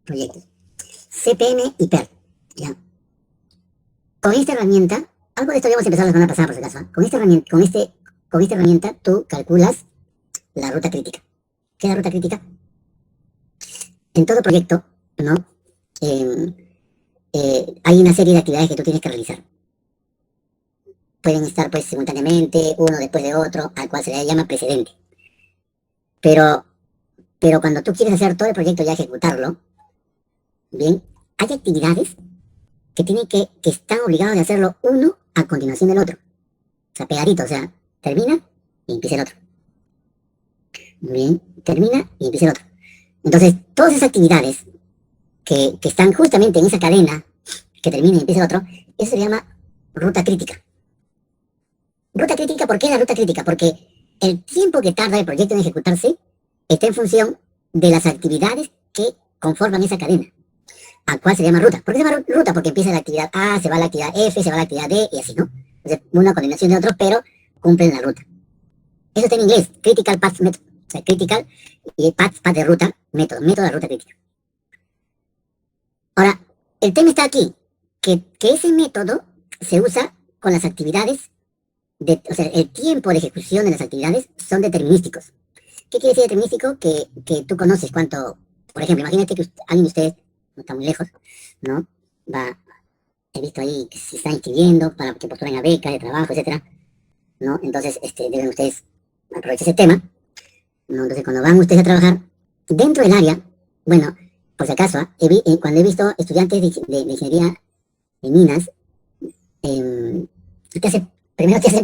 proyectos. CPM y PER, ¿ya? Con esta herramienta, algo de esto habíamos empezado la semana pasada por si acaso, ¿eh? Con esta herramienta tú calculas la ruta crítica. ¿Qué es la ruta crítica? En todo proyecto, ¿no? Eh, hay una serie de actividades que tú tienes que realizar. Pueden estar pues simultáneamente, uno después de otro, al cual se le llama precedente. Pero, pero cuando tú quieres hacer todo el proyecto y ejecutarlo, bien, hay actividades que están obligados a hacerlo uno a continuación del otro. O sea, pegadito, o sea, termina y empieza el otro. Bien, termina y empieza el otro. Entonces, todas esas actividades que están justamente en esa cadena, que termina y empieza el otro, eso se llama ruta crítica. Ruta crítica, ¿por qué la ruta crítica? Porque el tiempo que tarda el proyecto en ejecutarse está en función de las actividades que conforman esa cadena, a cuál se llama ruta. ¿Por qué se llama ruta? Porque empieza la actividad A, se va a la actividad F, se va a la actividad D y así, ¿no? Entonces, una coordinación de otros, pero cumplen la ruta. Eso está en inglés, Critical Path Method. O sea, critical y path de ruta, método de ruta crítica. Ahora, el tema está aquí, que ese método se usa con las actividades, o sea, el tiempo de ejecución de las actividades son determinísticos. ¿Qué quiere decir determinístico? Que tú conoces cuánto, por ejemplo, imagínate que alguien de ustedes, no está muy lejos, ¿no? He visto ahí que se está inscribiendo para que postulen a becas de trabajo, etcétera, ¿no? Entonces, deben ustedes aprovechar ese tema, ¿no? Entonces, cuando van ustedes a trabajar dentro del área, bueno, por si acaso, cuando he visto estudiantes de ingeniería de minas, eh, primero te hacen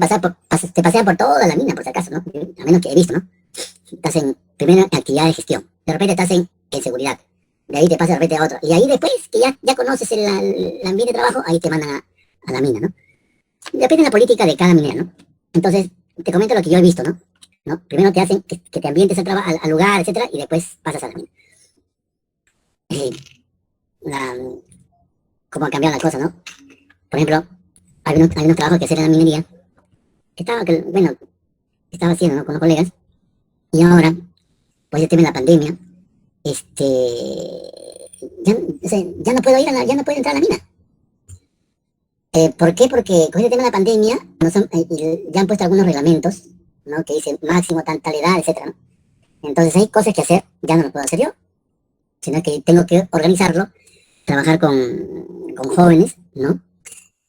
te pasean por toda la mina, por si acaso, ¿no? A menos que he visto, ¿no? Te hacen primero en actividad de gestión, de repente te hacen en seguridad, de ahí te pasas de repente a otro, y ahí después que ya conoces el ambiente de trabajo, ahí te mandan a la mina, ¿no? Depende de la política de cada minera, ¿no? Entonces, te comento lo que yo he visto, ¿no? Primero te hacen que te ambientes al lugar, etcétera, y después pasas a la mina. Eh, la- Cómo ha cambiado la cosa, ¿no? Por ejemplo, hay unos trabajos que hacer en la minería, bueno, estaba haciendo, ¿no? Con los colegas, y ahora, pues el tema de la pandemia, o sea, ya no puedo ya no puedo entrar a la mina. ¿Por qué? Porque con el tema de la pandemia ya han puesto algunos reglamentos, ¿no? Que dicen máximo tal edad, etcétera, ¿no? Entonces hay cosas que hacer, ya no lo puedo hacer yo, sino que tengo que organizarlo, trabajar con jóvenes, ¿no?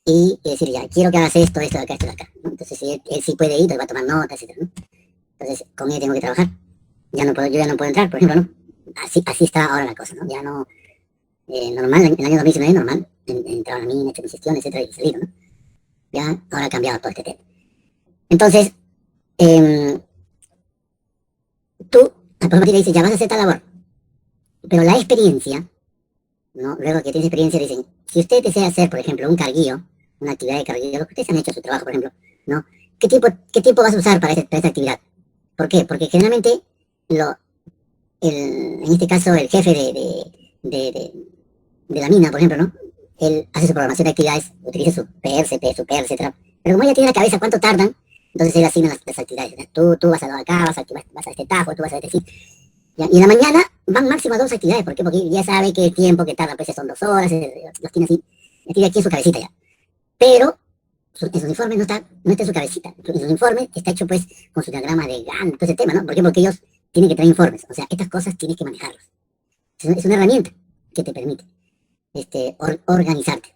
Y decir, ya, quiero que hagas esto de acá, esto de acá, ¿no? Entonces, si él sí puede ir, entonces va a tomar notas, etcétera, ¿no? Entonces, con él tengo que trabajar. Yo ya no puedo entrar, por ejemplo, ¿no? Así está ahora la cosa, ¿no? Ya no, normal, en el año 2019, normal, entraba a la mina, hecho mi gestión, etcétera, y salir, ¿no? Ya, ahora ha cambiado todo este tema. Entonces, eh, tú, por ejemplo, te dices, ya vas a hacer tal labor, pero la experiencia, ¿no? Luego que tienes experiencia, dicen, si usted desea hacer, por ejemplo, un carguillo, una actividad de carguillo, lo que ustedes han hecho su trabajo, por ejemplo, ¿no? Qué tiempo vas a usar para esta actividad? ¿Por qué? Porque generalmente, en este caso, el jefe de la mina, por ejemplo, ¿no? Él hace su programación de actividades, utiliza su PR, CP, su PR, etcétera. Pero como ella tiene en la cabeza cuánto tardan, entonces él asigna las actividades. Tú vas a acá, vas a este tajo, tú vas a este sitio. Y en la mañana van máximo a dos actividades. ¿Por qué? Porque ya sabe que el tiempo que tarda, pues son 2 horas, los tiene así, los tiene aquí en su cabecita ya. Pero en sus informes no está en su cabecita. En sus informes está hecho pues con su diagrama de Gantt, todo ese tema, ¿no? ¿Por qué? Porque ellos tienen que traer informes. O sea, estas cosas tienes que manejarlas. Es una herramienta que te permite organizarte.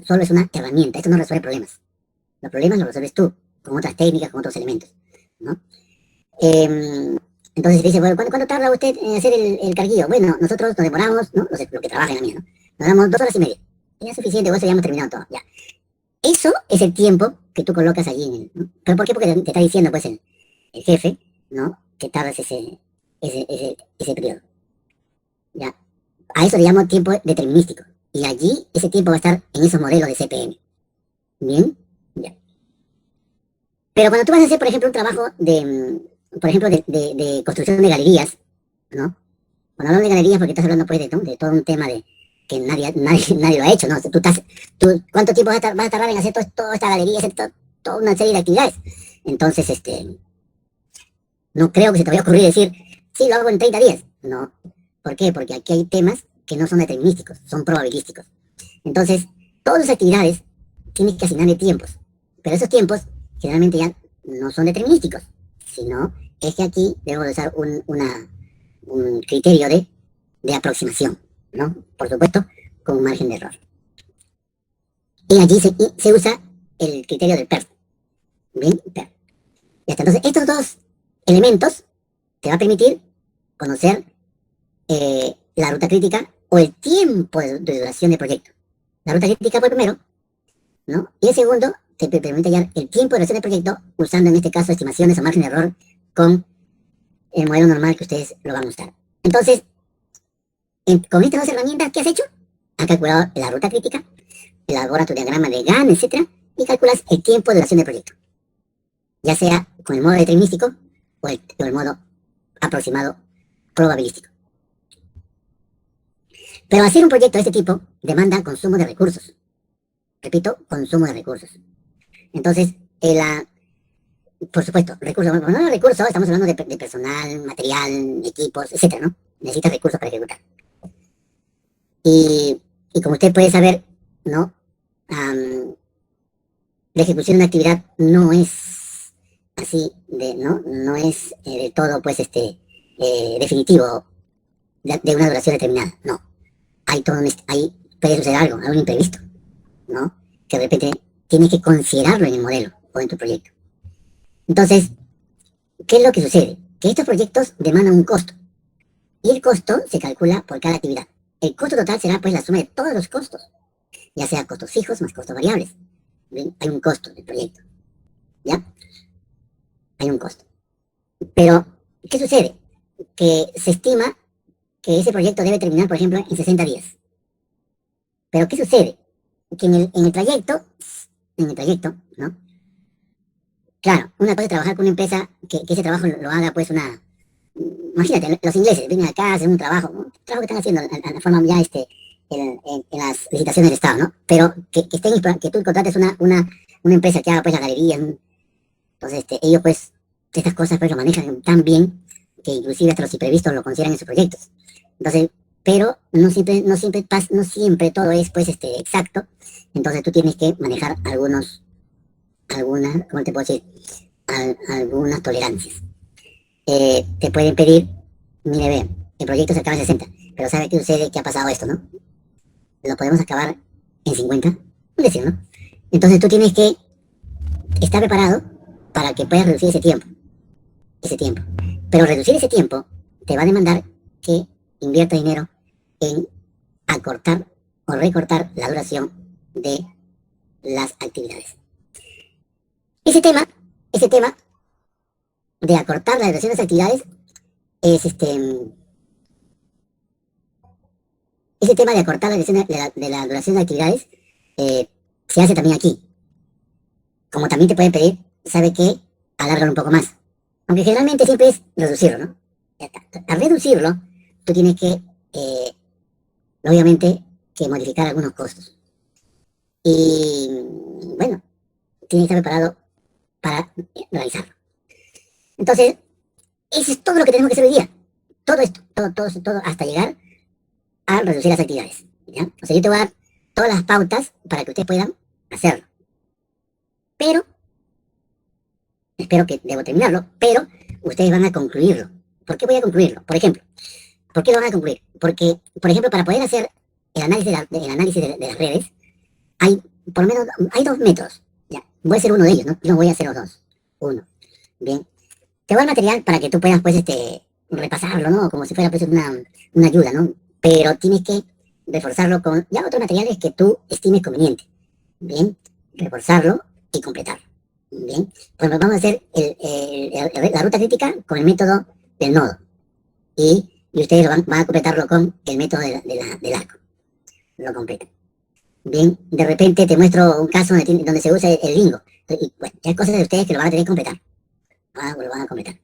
Solo es una herramienta. Esto no resuelve problemas. Los problemas los resuelves tú, con otras técnicas, con otros elementos, ¿no? Eh, entonces te dice, bueno, ¿cuánto tarda usted en hacer el carguillo? Bueno, nosotros nos demoramos, ¿no? Lo que trabaja en la mía, ¿no? Nos damos 2 horas y media. Y ya es suficiente, eso ya hemos terminado todo, ya. Eso es el tiempo que tú colocas allí ¿no? ¿Pero por qué? Porque te está diciendo, pues, el jefe, ¿no? Que tardas ese periodo, ¿ya? A eso le llamo tiempo determinístico. Y allí ese tiempo va a estar en esos modelos de CPM. ¿Bien? Ya. Pero cuando tú vas a hacer, por ejemplo, un trabajo por ejemplo, de construcción de galerías, ¿no? Cuando hablo de galerías, porque estás hablando, pues, de todo un tema de que nadie lo ha hecho, ¿no? ¿Cuánto tiempo vas a tardar en hacer toda esta galería, hacer toda una serie de actividades? Entonces, no creo que se te vaya a ocurrir decir, sí, lo hago en 30 días. No. ¿Por qué? Porque aquí hay temas que no son determinísticos, son probabilísticos. Entonces, todas las actividades tienes que asignarle tiempos, pero esos tiempos generalmente ya no son determinísticos, sino es que aquí debemos de usar un criterio de aproximación, ¿no? Por supuesto, con un margen de error. Y allí se usa el criterio del PERT. Bien, PERT. Ya está. Entonces, estos dos elementos te va a permitir conocer la ruta crítica o el tiempo de duración del proyecto. La ruta crítica fue el primero, ¿no? Y el segundo te permite hallar el tiempo de duración del proyecto usando en este caso estimaciones o margen de error con el modelo normal que ustedes lo van a usar. Entonces, con estas dos herramientas, ¿qué has hecho? Has calculado la ruta crítica, elaboras tu diagrama de Gantt, etcétera, y calculas el tiempo de duración del proyecto. Ya sea con el modo determinístico o el modo aproximado probabilístico. Pero hacer un proyecto de este tipo demanda consumo de recursos. Repito, consumo de recursos. Entonces, por supuesto, recursos. Cuando hablamos de recursos, estamos hablando de personal, material, equipos, etcétera, ¿no? Necesitas recursos para ejecutar. Y como usted puede saber, ¿no? La ejecución de una actividad no es así, no es del todo, pues, definitivo de una duración determinada, no. Ahí puede suceder algo imprevisto, ¿no? Que de repente tienes que considerarlo en el modelo o en tu proyecto. Entonces, ¿qué es lo que sucede? Que estos proyectos demandan un costo. Y el costo se calcula por cada actividad. El costo total será pues la suma de todos los costos, ya sea costos fijos más costos variables. ¿Bien? Hay un costo del proyecto, ¿ya? Hay un costo. Pero, ¿qué sucede? Que se estima que ese proyecto debe terminar, por ejemplo, en 60 días. Pero, ¿qué sucede? Que en el trayecto, ¿no? Claro, una cosa es trabajar con una empresa que ese trabajo lo haga pues imagínate, los ingleses vienen acá, hacen un trabajo que están haciendo a la forma ya en las licitaciones del Estado, ¿no? Pero que tú contrates una empresa que haga pues la galería, entonces ellos pues estas cosas pues lo manejan tan bien que inclusive hasta los imprevistos lo consideran en sus proyectos. Entonces, pero no siempre todo es pues exacto, entonces tú tienes que manejar algunas, ¿cómo te puedo decir? Algunas tolerancias. Te pueden pedir, mire, ve, el proyecto se acaba en 60, pero ¿sabe qué sucede? ¿Qué ha pasado esto, no? Lo podemos acabar en 50, es decir, ¿no? Entonces tú tienes que estar preparado para que puedas reducir ese tiempo. Pero reducir ese tiempo te va a demandar que invierta dinero en acortar o recortar la duración de las actividades. Ese tema de acortar la duración de las actividades es ese tema de acortar la duración de la duración de actividades se hace también aquí. Como también te pueden pedir, ¿sabe qué? Alárgalo un poco más. Aunque generalmente siempre es reducirlo, ¿no? Al reducirlo, tú tienes que, obviamente, que modificar algunos costos. Y, bueno, tienes que estar preparado para realizarlo. Entonces, eso es todo lo que tenemos que hacer hoy día. Todo esto, todo, hasta llegar a reducir las actividades, ¿ya? O sea, yo te voy a dar todas las pautas para que ustedes puedan hacerlo. Pero, espero que debo terminarlo, pero ustedes van a concluirlo. ¿Por qué voy a concluirlo? Por ejemplo, ¿por qué lo van a concluir? Porque, por ejemplo, para poder hacer el análisis de las redes, hay por lo menos hay dos métodos. Ya, voy a hacer uno de ellos, no voy a hacer los dos. Uno. Bien. Te voy a dar material para que tú puedas, pues, repasarlo, ¿no? Como si fuera, pues, una ayuda, ¿no? Pero tienes que reforzarlo con ya otros materiales que tú estimes conveniente. Bien. Reforzarlo y completarlo. Bien. Pues vamos a hacer la ruta crítica con el método del nodo. Y ustedes van a completarlo con el método del arco. Lo completan. Bien, de repente te muestro un caso donde se usa el lingo. Y bueno, hay cosas de ustedes que lo van a tener que completar. Lo van a completar.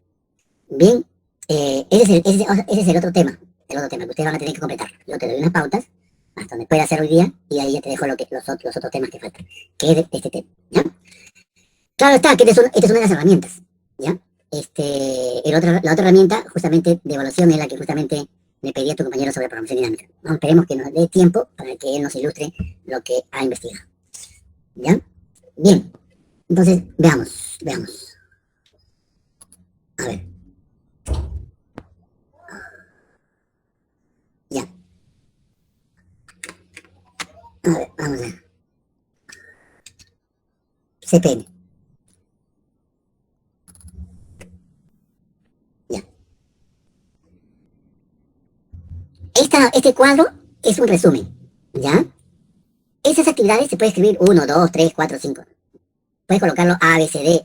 Bien, ese es el otro tema. El otro tema que ustedes van a tener que completar. Yo te doy unas pautas hasta donde pueda hacer hoy día y ahí ya te dejo los otros temas que faltan. Que es este tema. ¿Ya? Claro está, que esta es una de las herramientas. ¿Ya? La otra herramienta justamente de evaluación es la que justamente le pedí a tu compañero sobre programación dinámica. No, esperemos que nos dé tiempo para que él nos ilustre lo que ha investigado. ¿Ya? Bien. Entonces, veamos. A ver. Ya. A ver, vamos a ver. CPM. Ya. Este cuadro es un resumen. ¿Ya? Esas actividades se puede escribir 1, 2, 3, 4, 5. Puedes colocarlo A, B, C, D.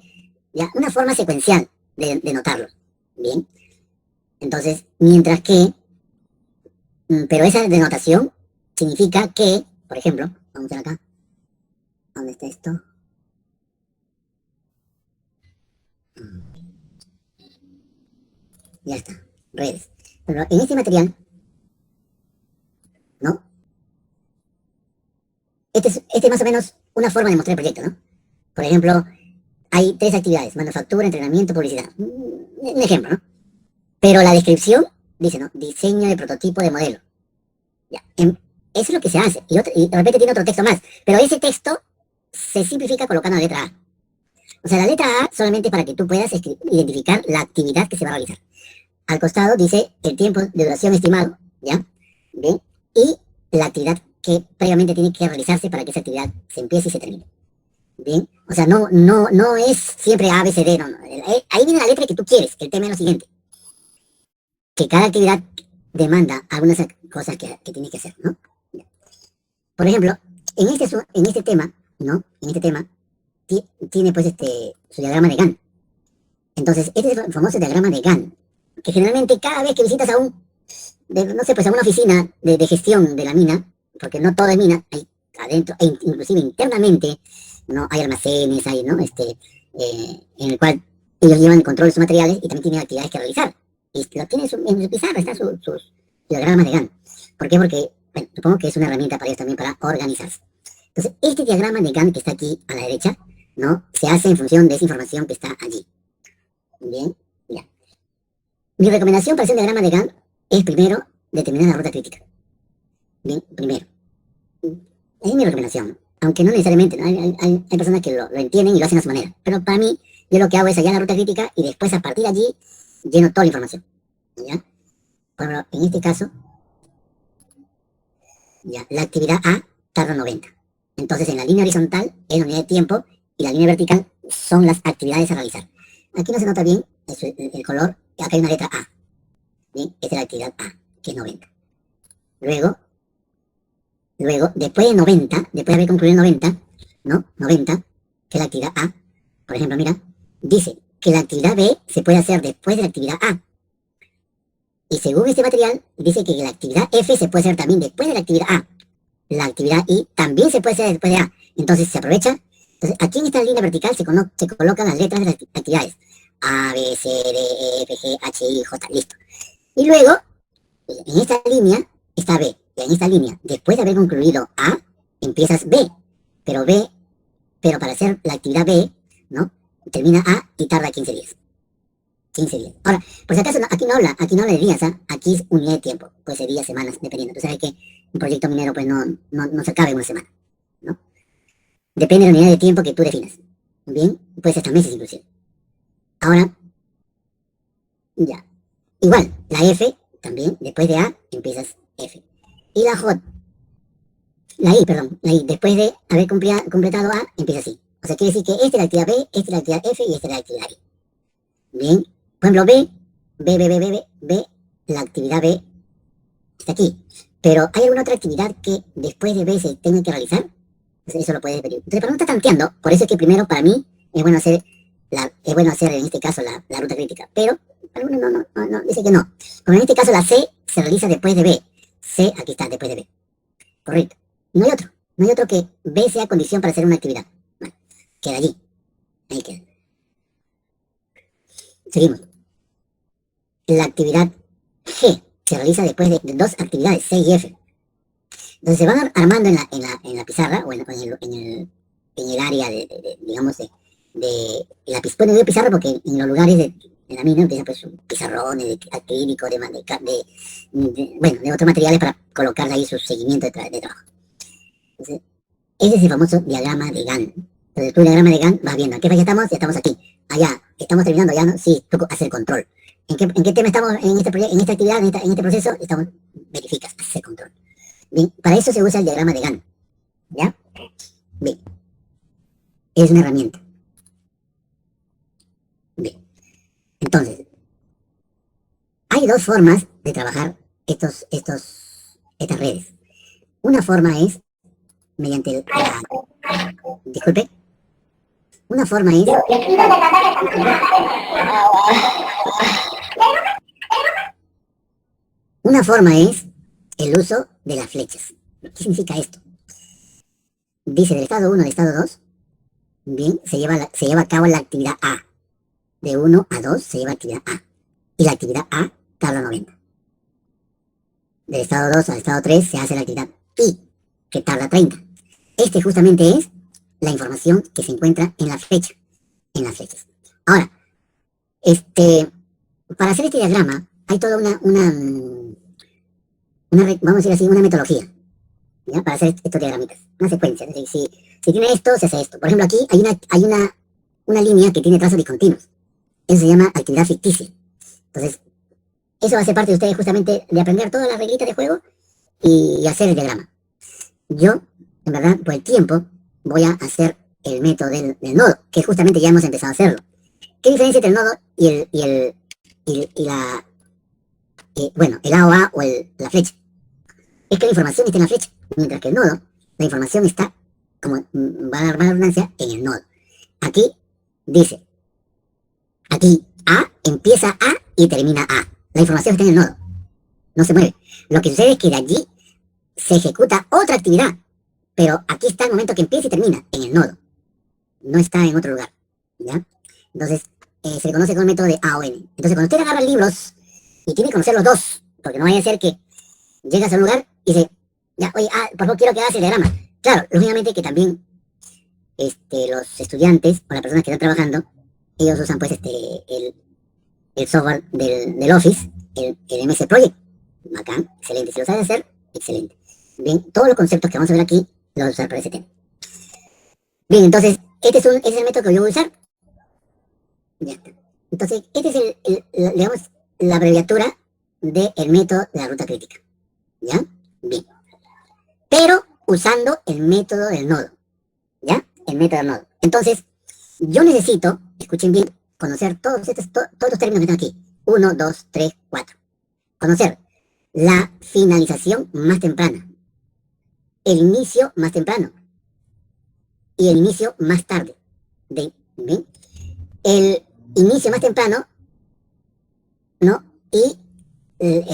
¿Ya? Una forma secuencial de notarlo. Bien. Entonces, mientras que, pero esa denotación significa que, por ejemplo, vamos a ver acá. ¿Dónde está esto? Ya está. Redes. Pero en este material, ¿no? Este es más o menos una forma de mostrar el proyecto, ¿no? Por ejemplo, hay 3 actividades: manufactura, entrenamiento, publicidad. Un ejemplo, ¿no? Pero la descripción dice, ¿no? Diseño de prototipo de modelo. Ya. Eso es lo que se hace. Y de repente tiene otro texto más. Pero ese texto se simplifica colocando la letra A. O sea, la letra A solamente para que tú puedas identificar la actividad que se va a realizar. Al costado dice el tiempo de duración estimado, ¿ya? Bien. Y la actividad que previamente tiene que realizarse para que esa actividad se empiece y se termine. Bien. O sea, no es siempre A, B, C, D, no. Ahí viene la letra que tú quieres. El tema es lo siguiente: que cada actividad demanda algunas cosas que tienes que hacer, ¿no? Por ejemplo, en este tema, ¿no? En este tema, tiene pues su diagrama de Gantt. Entonces, este es el famoso diagrama de Gantt, que generalmente cada vez que visitas no sé, pues a una oficina de gestión de la mina, porque no todo es mina, hay adentro, inclusive internamente, ¿no? Hay almacenes, ¿no? En el cual ellos llevan el control de sus materiales y también tienen actividades que realizar. Y lo tiene en su pizarra, está sus diagramas de Gantt. ¿Por qué? Porque, bueno, supongo que es una herramienta para ellos también para organizarse. Entonces, este diagrama de Gantt que está aquí a la derecha, ¿no? Se hace en función de esa información que está allí. Bien, ya. Mi recomendación para hacer un diagrama de Gantt es primero determinar la ruta crítica. Bien, primero. Es mi recomendación. Aunque no necesariamente, ¿no? Hay personas que lo entienden y lo hacen a su manera. Pero para mí, yo lo que hago es hallar la ruta crítica y después a partir de allí lleno toda la información. ¿Ya? Por ejemplo, en este caso, ya, la actividad A tarda 90. Entonces, en la línea horizontal es la unidad de tiempo y la línea vertical son las actividades a realizar. Aquí no se nota bien el color. Acá hay una letra A. Bien, esta es la actividad A, que es 90. Luego, después de 90, después de haber concluido 90, ¿no? 90, que es la actividad A, por ejemplo, mira, dice que la actividad B se puede hacer después de la actividad A. Y según este material, dice que la actividad F se puede hacer también después de la actividad A. La actividad I también se puede hacer después de A. Entonces se aprovecha. Entonces aquí en esta línea vertical se colocan las letras de las actividades. A, B, C, D, E, F, G, H, I, J, listo. Y luego, en esta línea está B. Y en esta línea, después de haber concluido A, empiezas B. Pero para hacer la actividad B, ¿no? Termina A y tarda 15 días. 15 días. Ahora, por si acaso, aquí no habla de días, ¿ah? Aquí es unidad de tiempo. Puede ser días, semanas, dependiendo. Tú sabes que un proyecto minero, pues no se acaba en una semana, ¿no? Depende de la unidad de tiempo que tú definas. Bien, puede ser hasta meses inclusive. Ahora, ya. Igual, la F también, después de A, empiezas F. Y la J, la I, después de haber completado A, empieza así. O sea, quiere decir que esta es la actividad B, esta es la actividad F y esta es la actividad I. Bien, por ejemplo, B, la actividad B está aquí. Pero ¿hay alguna otra actividad que después de B se tenga que realizar? Entonces, eso lo puedes ver. Entonces, para no estar tanteando, por eso es que primero para mí es bueno hacer en este caso la ruta crítica. Pero algunos no, dice que no. Como en este caso la C se realiza después de B. C, aquí está, después de B. Correcto. No hay otro que B sea condición para hacer una actividad. Bueno, queda allí. Ahí queda. Seguimos. La actividad G se realiza después de dos actividades, C y F. Entonces se van armando en la pizarra o en el área digamos, de la pizarra, porque en los lugares En la mina utilizan pues pizarrones de acrílico, bueno, de otros materiales para colocar ahí su seguimiento de trabajo. Entonces, ese es el famoso diagrama de Gantt. Entonces, tú el diagrama de Gantt vas viendo, ¿en qué fase estamos? Ya estamos aquí. Allá, estamos terminando ya, ¿no? Sí, tú hacer control. ¿En qué tema estamos en este proyecto, en esta actividad, en este proceso? Estamos, verificas, hacer control. Bien, para eso se usa el diagrama de Gantt. ¿Ya? Bien. Es una herramienta. Bien. Entonces, hay dos formas de trabajar estas redes. Una forma es mediante disculpe. Una forma es el uso de las flechas. ¿Qué significa esto? Dice del estado 1 al estado 2, bien, se lleva a cabo la actividad A. De 1 a 2 se lleva la actividad A. Y la actividad A tarda 90. Del estado 2 al estado 3 se hace la actividad I, que tarda 30. Este justamente es la información que se encuentra en la flecha, en las flechas. Ahora, para hacer este diagrama hay toda vamos a decir así, una metodología, ¿ya? Para hacer estos diagramitas, una secuencia. Es decir, si tiene esto, se hace esto. Por ejemplo, aquí hay una línea que tiene trazos discontinuos. Eso se llama actividad ficticia. Entonces, eso va a ser parte de ustedes justamente de aprender todas las reglitas de juego y hacer el diagrama. Yo, en verdad, por el tiempo, voy a hacer el método del nodo, que justamente ya hemos empezado a hacerlo. ¿Qué diferencia entre el nodo el A o A o la flecha? Es que la información está en la flecha, mientras que el nodo, la información está, como va a dar más redundancia, en el nodo. Aquí dice, aquí A empieza A y termina A. La información está en el nodo, no se mueve. Lo que sucede es que de allí se ejecuta otra actividad, pero aquí está el momento que empieza y termina, en el nodo. No está en otro lugar, ¿ya? Entonces, se le conoce con el método de A o N. Entonces, cuando usted agarra libros y tiene que conocer los dos, porque no vaya a ser que llegas a un lugar y dice, ya, oye, por favor quiero que hagas el diagrama. Claro, lógicamente que también los estudiantes o las personas que están trabajando, ellos usan pues el software del Office, el MS Project. Bacán, excelente. Si lo sabes hacer, excelente. Bien, todos los conceptos que vamos a ver aquí los vamos a usar para ese tema. Bien, entonces, ese es el método que yo voy a usar. Ya está. Entonces, este es digamos, la abreviatura del método de la ruta crítica. ¿Ya? Bien. Pero usando el método del nodo. ¿Ya? El método del nodo. Entonces, yo necesito, escuchen bien, conocer todos los términos que están aquí. 1, 2, 3, 4. Conocer la finalización más temprana, el inicio más temprano y el inicio más tarde. ¿Bien? El inicio más temprano, ¿no? Y,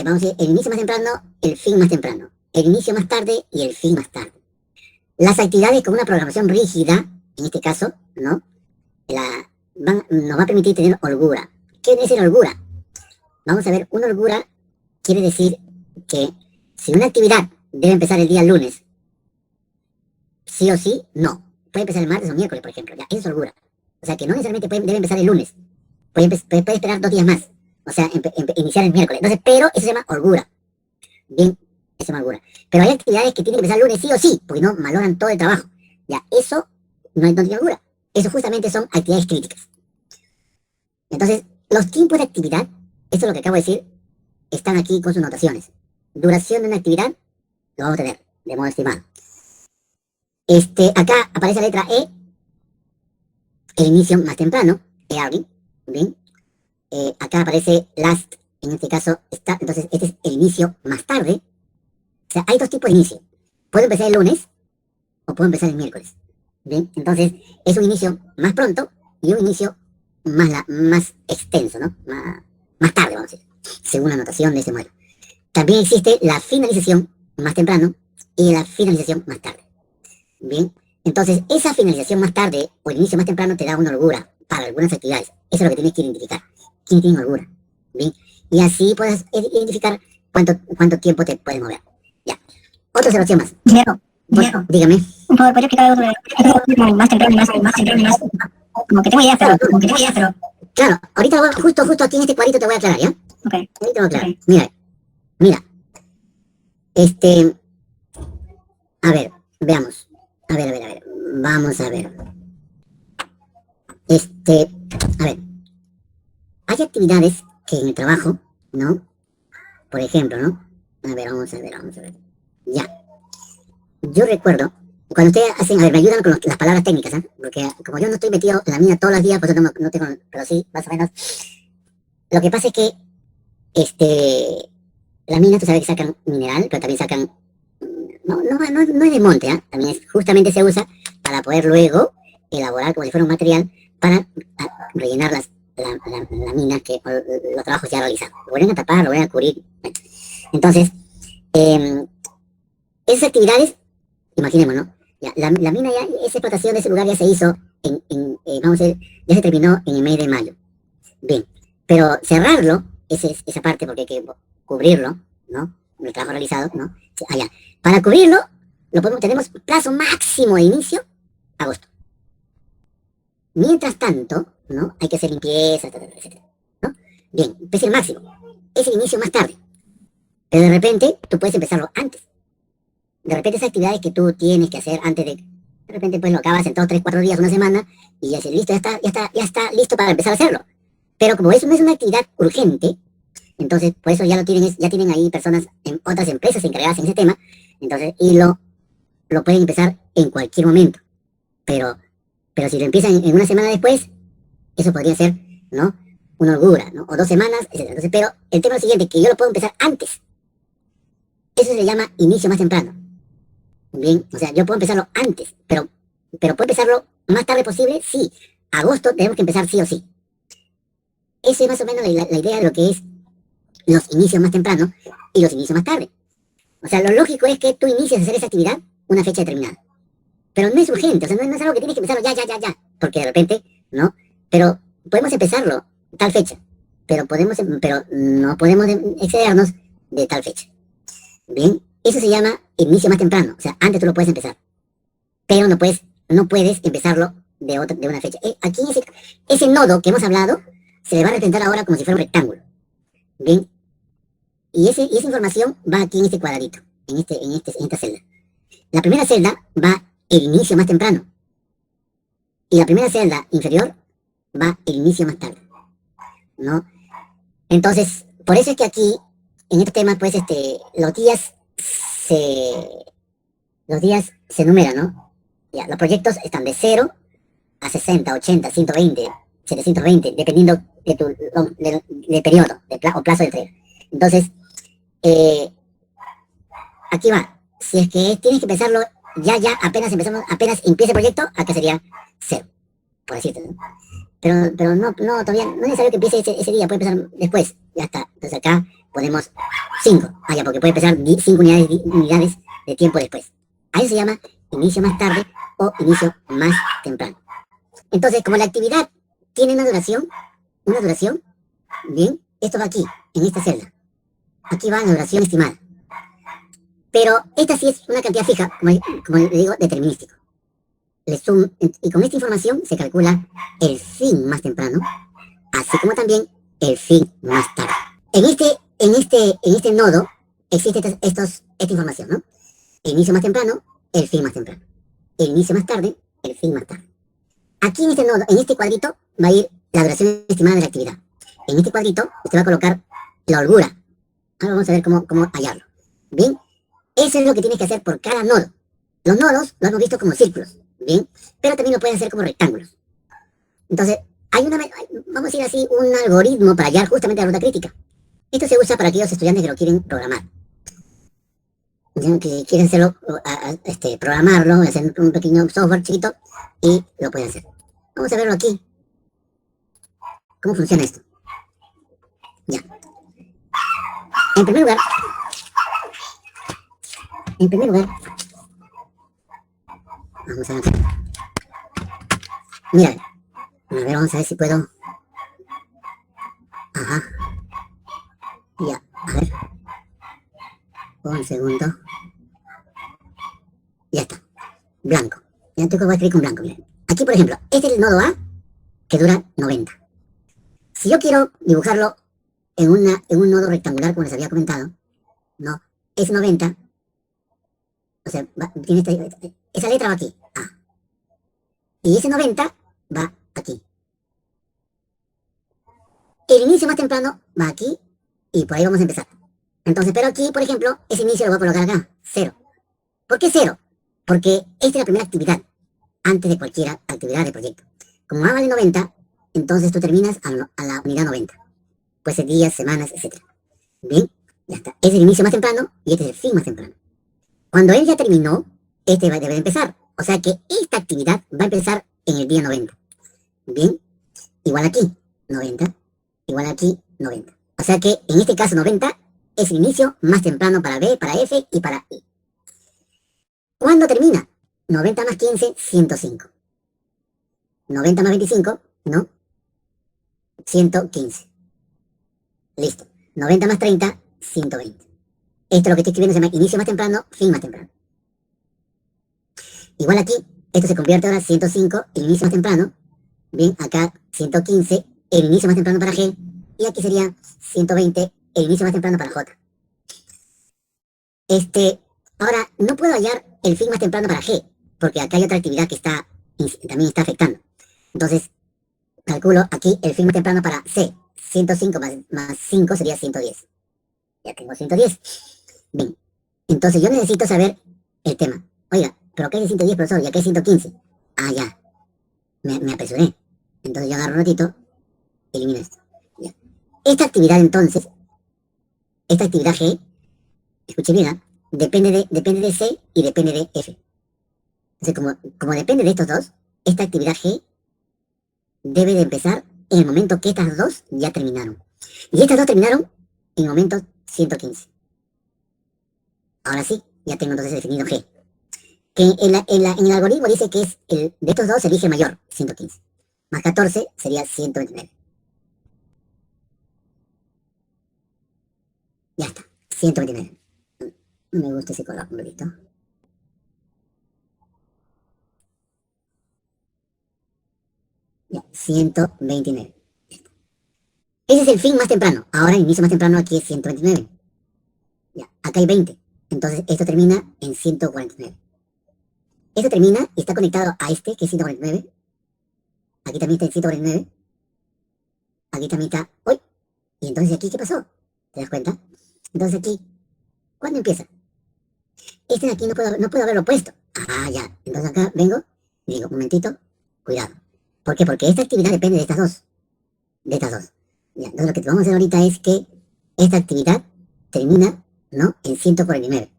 vamos a decir, el inicio más temprano, el fin más temprano. El inicio más tarde y el fin más tarde. Las actividades con una programación rígida, en este caso, ¿no? Nos va a permitir tener holgura. ¿Qué es decir holgura? Vamos a ver, una holgura quiere decir que si una actividad debe empezar el día lunes, sí o sí, no. Puede empezar el martes o miércoles, por ejemplo. Ya, eso es holgura. O sea, que no necesariamente debe empezar el lunes. Puede esperar 2 días más. O sea, iniciar el miércoles. Entonces, pero eso se llama holgura. Bien, eso se llama holgura. Pero hay actividades que tienen que empezar el lunes sí o sí, porque no malogran todo el trabajo. Ya, eso no tiene holgura. Eso justamente son actividades críticas. Entonces, los tiempos de actividad, esto es lo que acabo de decir, están aquí con sus notaciones. Duración de una actividad, lo vamos a tener de modo estimado. Acá aparece la letra E, el inicio más temprano, early, bien. Acá aparece last, en este caso está, entonces este es el inicio más tarde. O sea, hay dos tipos de inicio. Puedo empezar el lunes o puedo empezar el miércoles. Bien, entonces es un inicio más pronto y un inicio más extenso, ¿no? Más tarde, vamos a decir, según la notación de ese modelo. También existe la finalización más temprano y la finalización más tarde. Bien, entonces esa finalización más tarde o el inicio más temprano te da una holgura para algunas actividades. Eso es lo que tienes que identificar. ¿Quién tiene holgura? Bien, y así puedes identificar cuánto tiempo te puedes mover. Ya. Otra observación más. Diego, Dígame. por ¿podría explicar algo sobre más temprano y más? Como que tengo ideas, pero Claro, ahorita justo aquí en este cuadrito te voy a aclarar, ¿ya? Ok. Ahorita te voy a aclarar. Ok. Mira. A ver, veamos. A ver. Vamos a ver. A ver. Hay actividades que en el trabajo, ¿no? Por ejemplo, ¿no? A ver, vamos a ver. Ya. Yo recuerdo, cuando ustedes hacen, a ver, me ayudan con las palabras técnicas, ¿eh? Porque como yo no estoy metido en la mina todos los días, pues no tengo, pero sí, más o menos. Lo que pasa es que, las minas, tú sabes que sacan mineral, pero también sacan, no es de monte, ¿ah? También justamente se usa para poder luego elaborar como si fuera un material para rellenar la mina o los trabajos ya realizados. Lo vuelven a tapar, lo vuelven a cubrir. Entonces, esas actividades, imaginemos, ¿no? Ya, la mina ya, esa explotación de ese lugar ya se hizo vamos a decir, ya se terminó en el mes de mayo. Bien, pero cerrarlo, esa parte, porque hay que cubrirlo, ¿no? El trabajo realizado, ¿no? Allá. Para cubrirlo, tenemos plazo máximo de inicio, agosto. Mientras tanto, ¿no? Hay que hacer limpieza, etcétera, ¿no? Bien, es el máximo. Es el inicio más tarde. Pero de repente, tú puedes empezarlo antes. De repente esas actividades que tú tienes que hacer antes de repente pues lo acabas en 2, 3, 4 días, una semana, y ya listo, ya está listo para empezar a hacerlo. Pero como eso no es una actividad urgente, entonces por eso ya tienen ahí personas en otras empresas encargadas en ese tema, entonces, y lo pueden empezar en cualquier momento. Pero si lo empiezan en una semana después, eso podría ser, ¿no? Una holgura, ¿no? O 2 semanas, etcétera. Entonces, pero el tema es lo siguiente, que yo lo puedo empezar antes. Eso se llama inicio más temprano. Bien, o sea, yo puedo empezarlo antes, pero puedo empezarlo más tarde posible, sí. Agosto tenemos que empezar sí o sí. Esa es más o menos la idea de lo que es los inicios más temprano y los inicios más tarde. O sea, lo lógico es que tú inicies a hacer esa actividad una fecha determinada. Pero no es urgente, o sea, no es algo que tienes que empezarlo ya. Porque de repente, ¿no? Pero podemos empezarlo tal fecha. Pero no podemos excedernos de tal fecha. Bien, eso se llama inicio más temprano. O sea, antes tú lo puedes empezar. Pero no puedes empezarlo de una fecha. Aquí ese nodo que hemos hablado se le va a representar ahora como si fuera un rectángulo. Bien, y esa información va aquí en este cuadradito, en esta celda. La primera celda va el inicio más temprano. Y la primera celda inferior va el inicio más tarde. ¿No? Entonces, por eso es que aquí, en este tema, pues, los días se numeran, ¿no? Ya, los proyectos están de 0 a 60, 80, 120, 720, dependiendo del periodo, o plazo de entrega. Entonces, aquí va. Si es que tienes que empezarlo apenas empieza el proyecto, acá sería 0, por decirte, ¿no? Pero no, todavía no es necesario que empiece ese día, puede empezar después, ya está. Entonces acá ponemos 5, ya, porque puede empezar 5 unidades de tiempo después. A eso se llama inicio más tarde o inicio más temprano. Entonces, como la actividad tiene una duración, bien, esto va aquí, en esta celda. Aquí va la duración estimada. Pero esta sí es una cantidad fija, como le digo, determinístico. Y con esta información se calcula el fin más temprano, así como también el fin más tarde. En este nodo existe esta información, ¿no? El inicio más temprano, el fin más temprano. El inicio más tarde, el fin más tarde. Aquí en este nodo, en este cuadrito, va a ir la duración estimada de la actividad. En este cuadrito, usted va a colocar la holgura. Ahora vamos a ver cómo hallarlo. Bien, eso es lo que tienes que hacer por cada nodo. Los nodos lo hemos visto como círculos, ¿bien? Pero también lo pueden hacer como rectángulos. Entonces, vamos a decir así, un algoritmo para hallar justamente la ruta crítica. Esto se usa para aquellos estudiantes que lo quieren programar. Que quieren hacerlo, programarlo, hacer un pequeño software chiquito y lo pueden hacer. Vamos a verlo aquí. ¿Cómo funciona esto? Ya. En primer lugar, vamos a ver. Mira, a ver, vamos a ver si puedo. Ajá. Ya, a ver. Un segundo. Ya está. Blanco. Ya tengo que escribir con blanco, miren. Aquí, por ejemplo, este es el nodo A, que dura 90. Si yo quiero dibujarlo en un nodo rectangular, como les había comentado, ¿no? Es 90, o sea, tiene esa letra va aquí, A. Y ese 90 va aquí. El inicio más temprano va aquí y por ahí vamos a empezar. Entonces, pero aquí, por ejemplo, ese inicio lo voy a colocar acá, 0. ¿Por qué 0? Porque esta es la primera actividad, antes de cualquier actividad de proyecto. Como A vale 90, entonces tú terminas a la unidad 90. Puede ser días, semanas, etc. Bien, ya está. Es el inicio más temprano y este es el fin más temprano. Cuando él ya terminó, este debe de empezar. O sea que esta actividad va a empezar en el día 90. Bien, igual aquí, 90. Igual aquí, 90. O sea que en este caso 90 es el inicio más temprano para B, para F y para I. ¿Cuándo termina? 90 más 15, 105. 90 más 25, ¿no? 115. Listo. 90 más 30, 120. Esto lo que estoy escribiendo se llama inicio más temprano, fin más temprano. Igual aquí, esto se convierte ahora en 105, el inicio más temprano. Bien, acá 115, el inicio más temprano para G. Y aquí sería 120, el inicio más temprano para J. Ahora, no puedo hallar el fin más temprano para G, porque acá hay otra actividad que también está afectando. Entonces, calculo aquí el fin más temprano para C. 105 más 5 sería 110. Ya tengo 110. Bien, entonces yo necesito saber el tema. Oiga, pero acá hay 110, profesor, y acá hay 115. Ah, ya, me apresuré. Entonces yo agarro un ratito, elimino esto. Ya. Esta actividad entonces, esta actividad G, escuche bien, ¿ah? Depende de C y depende de F. Entonces, como depende de estos dos, esta actividad G debe de empezar en el momento que estas dos ya terminaron. Y estas dos terminaron en el momento 115. Ahora sí, ya tengo entonces definido G. Que en el algoritmo dice que es de estos dos se elige mayor, 115. Más 14 sería 129. Ya está, 129. No me gusta ese color, un poquito. Ya, 129. Ese es el fin más temprano. Ahora el inicio más temprano aquí es 129. Ya, acá hay 20. Entonces esto termina en 149. Esto termina y está conectado a este, que es 149. Aquí también está en 149. Aquí también está... ¡Uy! Y entonces aquí, ¿qué pasó? ¿Te das cuenta? Entonces aquí, ¿cuándo empieza? Este de aquí no puedo haberlo puesto. Ah, ya. Entonces acá vengo y digo, un momentito, cuidado. ¿Por qué? Porque esta actividad depende de estas dos. De estas dos. Ya, entonces lo que vamos a hacer ahorita es que esta actividad termina, ¿no? En 149.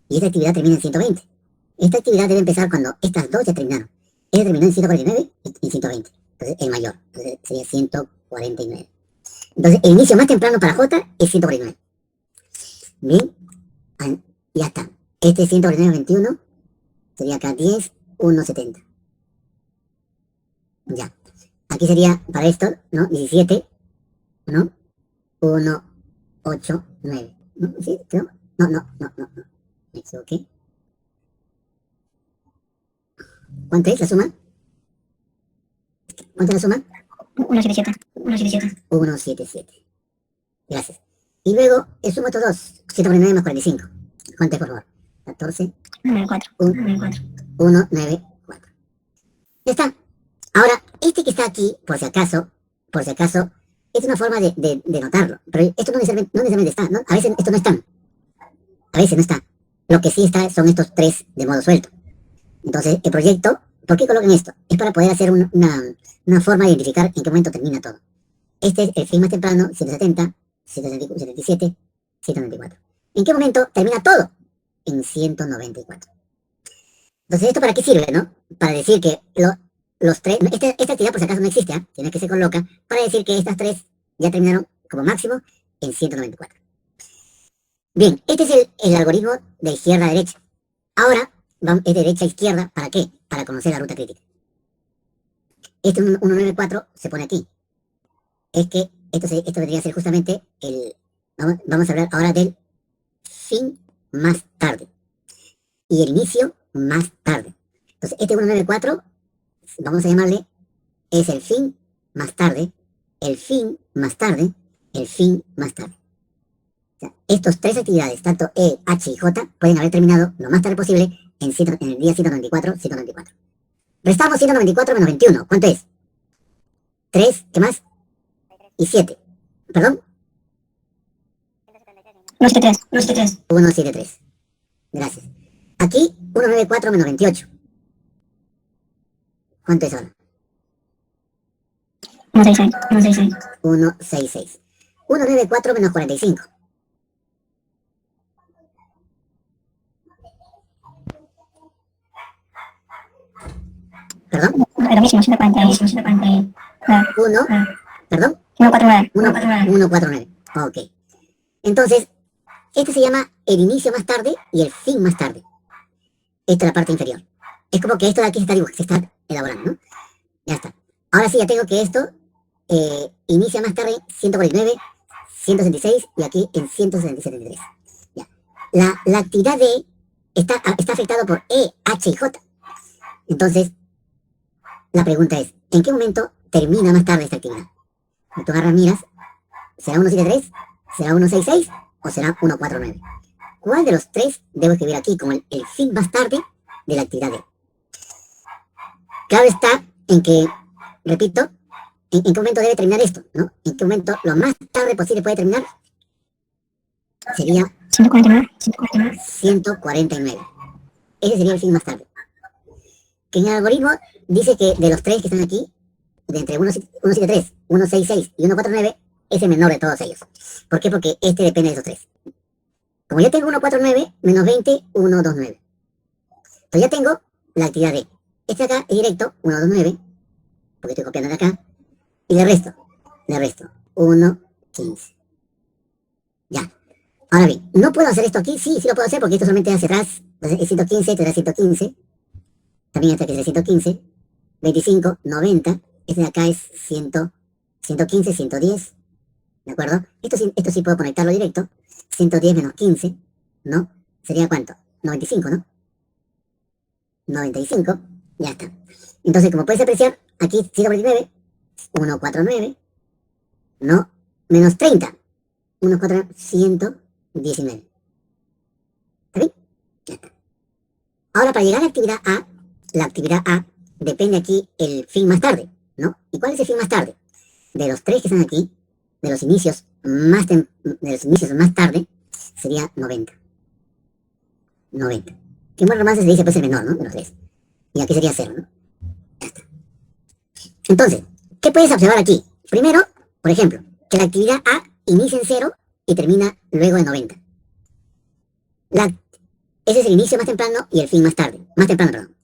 Y esta actividad termina en 120. Esta actividad debe empezar cuando estas dos ya terminaron. Esta terminó en 149 y 120. Entonces, el mayor. Entonces, sería 149. Entonces, el inicio más temprano para J es 149. Bien. Ya está. Este 149 21 sería acá 10, 1, 70. Ya. Aquí sería para esto, ¿no? 17, ¿no? 1, 8, 9. ¿No? ¿Sí? ¿No? No, no, no, no, no. Me equivoqué. ¿Cuánto es la suma? ¿Cuánto es la suma? 177. 177. 177. Gracias. Y luego sumo estos dos. 149 más 45. ¿Cuánto es, por favor? 14. 94. 194. Ya está. Ahora, este que está aquí, por si acaso, es una forma de notarlo. Pero esto no necesariamente está, ¿no? A veces esto no está. A veces no está. Lo que sí está son estos tres de modo suelto. Entonces, el proyecto, ¿por qué colocan esto? Es para poder hacer una forma de identificar en qué momento termina todo. Este es el fin más temprano, 170, 177, 194. ¿En qué momento termina todo? En 194. Entonces, ¿esto para qué sirve, no? Para decir que los tres, esta actividad por si acaso no existe, ¿eh? Sino que se coloca para decir que estas tres ya terminaron como máximo en 194. Bien, este es el algoritmo de izquierda a derecha. Ahora, es de derecha a izquierda, ¿para qué? Para conocer la ruta crítica. Este 194 se pone aquí. Es que esto debería ser justamente vamos a hablar ahora del fin más tarde y el inicio más tarde. Entonces, este 194, vamos a llamarle, es el fin más tarde el fin más tarde, el fin más tarde. O sea, estos tres actividades, tanto E, H y J, pueden haber terminado lo más tarde posible en el día 194, 194. Restamos 194 menos 21. ¿Cuánto es? 3, ¿qué más? Y 7. ¿Perdón? 173. 173. 173. Gracias. Aquí, 194 menos 28. ¿Cuánto es ahora? 166. 166. 166. 194 menos 45. ¿Perdón? Lo mismo, 140. 140. 1, perdón, 149. 149. Ok. Entonces, este se llama el inicio más tarde y el fin más tarde. Esta es la parte inferior. Es como que esto de aquí se está elaborando, ¿no? Ya está. Ahora sí, ya tengo que esto inicia más tarde 149, 166 y aquí en 173. Ya. La actividad D está afectada por E, H y J. Entonces, la pregunta es, ¿en qué momento termina más tarde esta actividad? Tú agarras, miras, ¿será 173? ¿Será 166? ¿O será 149? ¿Cuál de los tres debo escribir aquí como el fin más tarde de la actividad D? Claro está en que, repito, ¿en qué momento debe terminar esto? ¿No? ¿En qué momento lo más tarde posible puede terminar? Sería 149. 149. 149. Ese sería el fin más tarde. Que en el algoritmo dice que de los tres que están aquí, de entre 173, 166 y 149, es el menor de todos ellos. ¿Por qué? Porque este depende de esos tres. Como ya tengo 149, menos 20, 129. Entonces ya tengo la actividad D. Este de acá es directo, 129, porque estoy copiando de acá. Y le resto 1, 15. Ya. Ahora bien, ¿no puedo hacer esto aquí? Sí, sí lo puedo hacer porque esto solamente hace atrás. Entonces es 115, te da 115. También este que es 115. 25, 90. Este de acá es 100, 115, 110. ¿De acuerdo? Esto sí puedo conectarlo directo. 110 menos 15, ¿no? ¿Sería cuánto? 95, ¿no? 95. Ya está. Entonces, como puedes apreciar, aquí 149, 149, ¿no? Menos 30. 149, 119. ¿Está bien? Ya está. Ahora, para llegar a la actividad A depende aquí el fin más tarde, ¿no? ¿Y cuál es el fin más tarde? De los tres que están aquí, de los inicios más tarde, sería 90. 90. Que en buen romance se dice pues el menor, ¿no? De los tres. Y aquí sería 0, ¿no? Ya está. Entonces, ¿qué puedes observar aquí? Primero, por ejemplo, que la actividad A inicia en 0 y termina luego en 90. Ese es el inicio más temprano y el fin más tarde. Más temprano, perdón.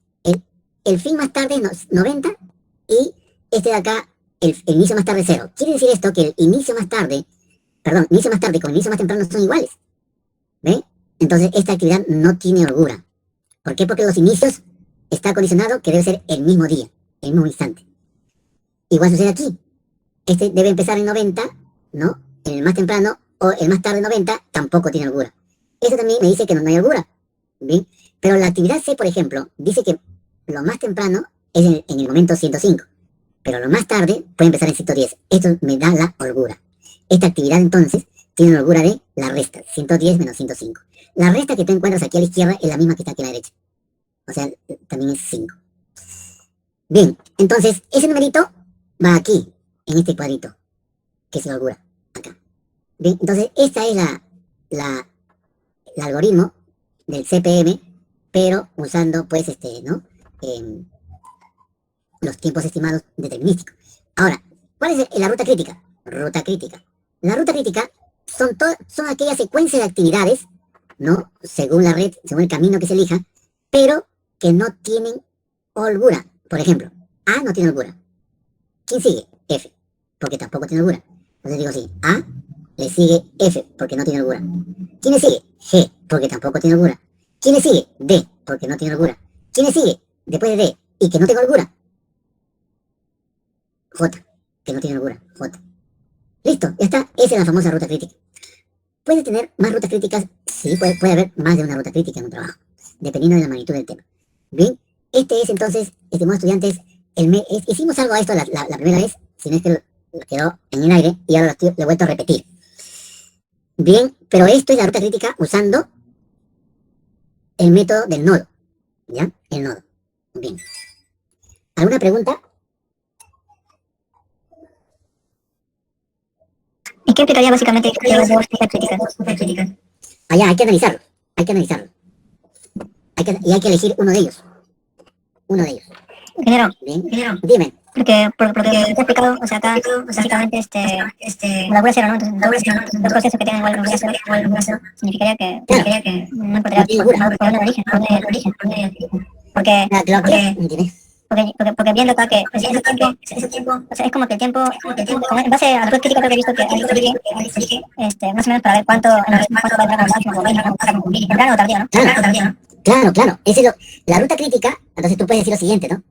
El fin más tarde es 90 y este de acá, el inicio más tarde es 0. Quiere decir esto que el inicio más tarde con el inicio más temprano son iguales. ¿Ve? Entonces esta actividad no tiene holgura. ¿Por qué? Porque los inicios está condicionado que debe ser el mismo día, el mismo instante. Igual sucede aquí. Este debe empezar en 90, ¿no? En el más temprano o el más tarde 90 tampoco tiene holgura. Eso también me dice que no hay holgura. ¿Bien? Pero la actividad C, por ejemplo, dice que lo más temprano es en el momento 105, pero lo más tarde puede empezar en 110. Esto me da la holgura. Esta actividad entonces tiene una holgura de la resta, 110 menos 105. La resta que tú encuentras aquí a la izquierda es la misma que está aquí a la derecha. O sea, también es 5. Bien, entonces ese numerito va aquí, en este cuadrito, que es la holgura, acá. Bien, entonces esta es el algoritmo del CPM, pero usando pues ¿no? Los tiempos estimados determinísticos. Ahora, ¿cuál es la ruta crítica? Ruta crítica. La ruta crítica son aquellas secuencias de actividades, ¿no? Según la red, según el camino que se elija, pero que no tienen holgura. Por ejemplo, A no tiene holgura. ¿Quién sigue? F, porque tampoco tiene holgura. Entonces digo así, A le sigue F, porque no tiene holgura. ¿Quién le sigue? G, porque tampoco tiene holgura. ¿Quién le sigue? D, porque no tiene holgura. ¿Quién le sigue después de D y que no tenga holgura? J, que no tiene holgura. J. Listo, ya está. Esa es la famosa ruta crítica. ¿Puede tener más rutas críticas? Sí, puede haber más de una ruta crítica en un trabajo, dependiendo de la magnitud del tema. Bien, este es entonces, estimados estudiantes, hicimos algo a esto la primera vez, si no es que quedó en el aire y ahora lo he vuelto a repetir. Bien, pero esto es la ruta crítica usando el método del nodo, ¿ya? El nodo. Bien. ¿Alguna pregunta? ¿Y qué implicaría básicamente las dos críticas? Allá, hay que analizarlo. Hay que analizarlo. Y hay que elegir uno de ellos. Uno de ellos. Ingeniero, Bien. Dime. porque te he explicado, o sea, acá, básicamente, molecular cero, ¿no? Entonces, dos procesos que tienen igual molecular significaría que no encontraría por dónde el origen. Porque, Dime. porque viendo acá que ese tiempo, o sea, es como que el tiempo, en base a la red crítica creo que he visto que más o menos para ver cuánto va a entrar al máximo, temprano o tardío, ¿no? Claro. La ruta crítica, entonces tú puedes decir lo siguiente, ¿no?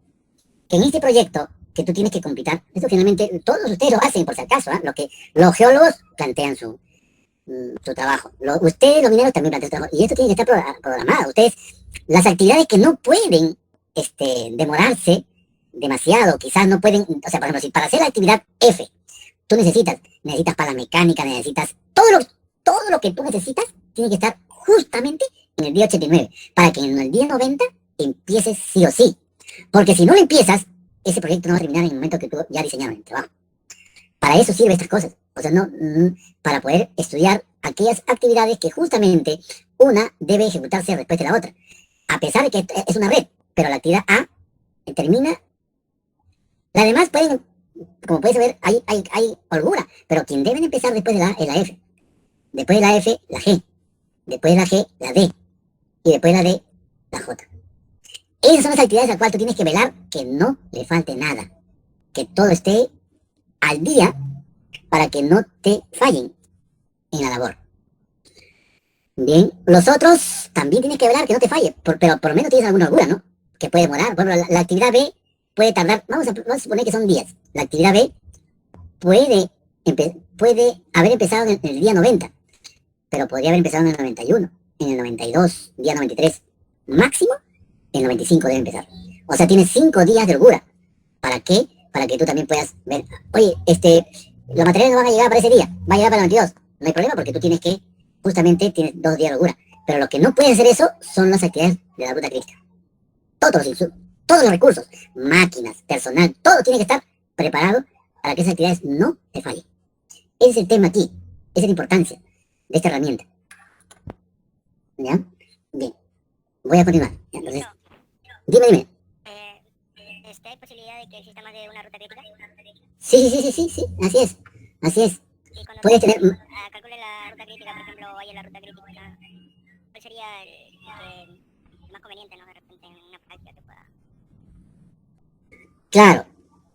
Que en este proyecto que tú tienes que computar, esto finalmente todos ustedes lo hacen por si acaso, ¿eh? Lo que los geólogos plantean su trabajo. Ustedes, los mineros, también plantean su trabajo. Y esto tiene que estar programado. Ustedes, las actividades que no pueden demorarse demasiado, quizás no pueden, o sea, por ejemplo, si para hacer la actividad F, tú necesitas pala mecánica, necesitas todo lo que tú necesitas, tiene que estar justamente en el día 89, para que en el día 90 empieces sí o sí. Porque si no lo empiezas, ese proyecto no va a terminar en el momento que tú ya diseñaron el trabajo. Para eso sirven estas cosas. O sea, no, para poder estudiar aquellas actividades que justamente una debe ejecutarse después de la otra. A pesar de que es una red, pero la actividad A termina. Las demás pueden, como puedes ver, hay holgura, pero quien deben empezar después de la A es la F. Después de la F, la G. Después de la G, la D. Y después de la D, la J. Esas son las actividades a las cuales tú tienes que velar que no le falte nada. Que todo esté al día para que no te fallen en la labor. Bien, los otros también tienes que velar que no te falle, pero por lo menos tienes alguna holgura, ¿no? Que puede demorar. Por ejemplo, la actividad B puede tardar, vamos a suponer que son días. La actividad B puede haber empezado en el día 90, pero podría haber empezado en el 91, en el 92, día 93. Máximo, el 95 debe empezar. O sea, tienes 5 días de holgura. ¿Para qué? Para que tú también puedas ver, oye, los materiales no van a llegar para ese día, va a llegar para el 92. No hay problema porque tú justamente tienes 2 días de holgura. Pero lo que no puede hacer eso son las actividades de la ruta crítica. Todos los recursos, máquinas, personal, todo tiene que estar preparado para que esas actividades no te fallen. Ese es el tema aquí, esa es la importancia de esta herramienta. ¿Ya? Bien, voy a continuar. ¿Ya? Entonces, dime. ¿Hay posibilidad de que exista más de una ruta crítica? Sí, así es. Y cuando Puedes tener, calcule la ruta crítica, por ejemplo, vaya la ruta crítica, ¿cuál sería el más conveniente, ¿no? De repente en una práctica que pueda. claro,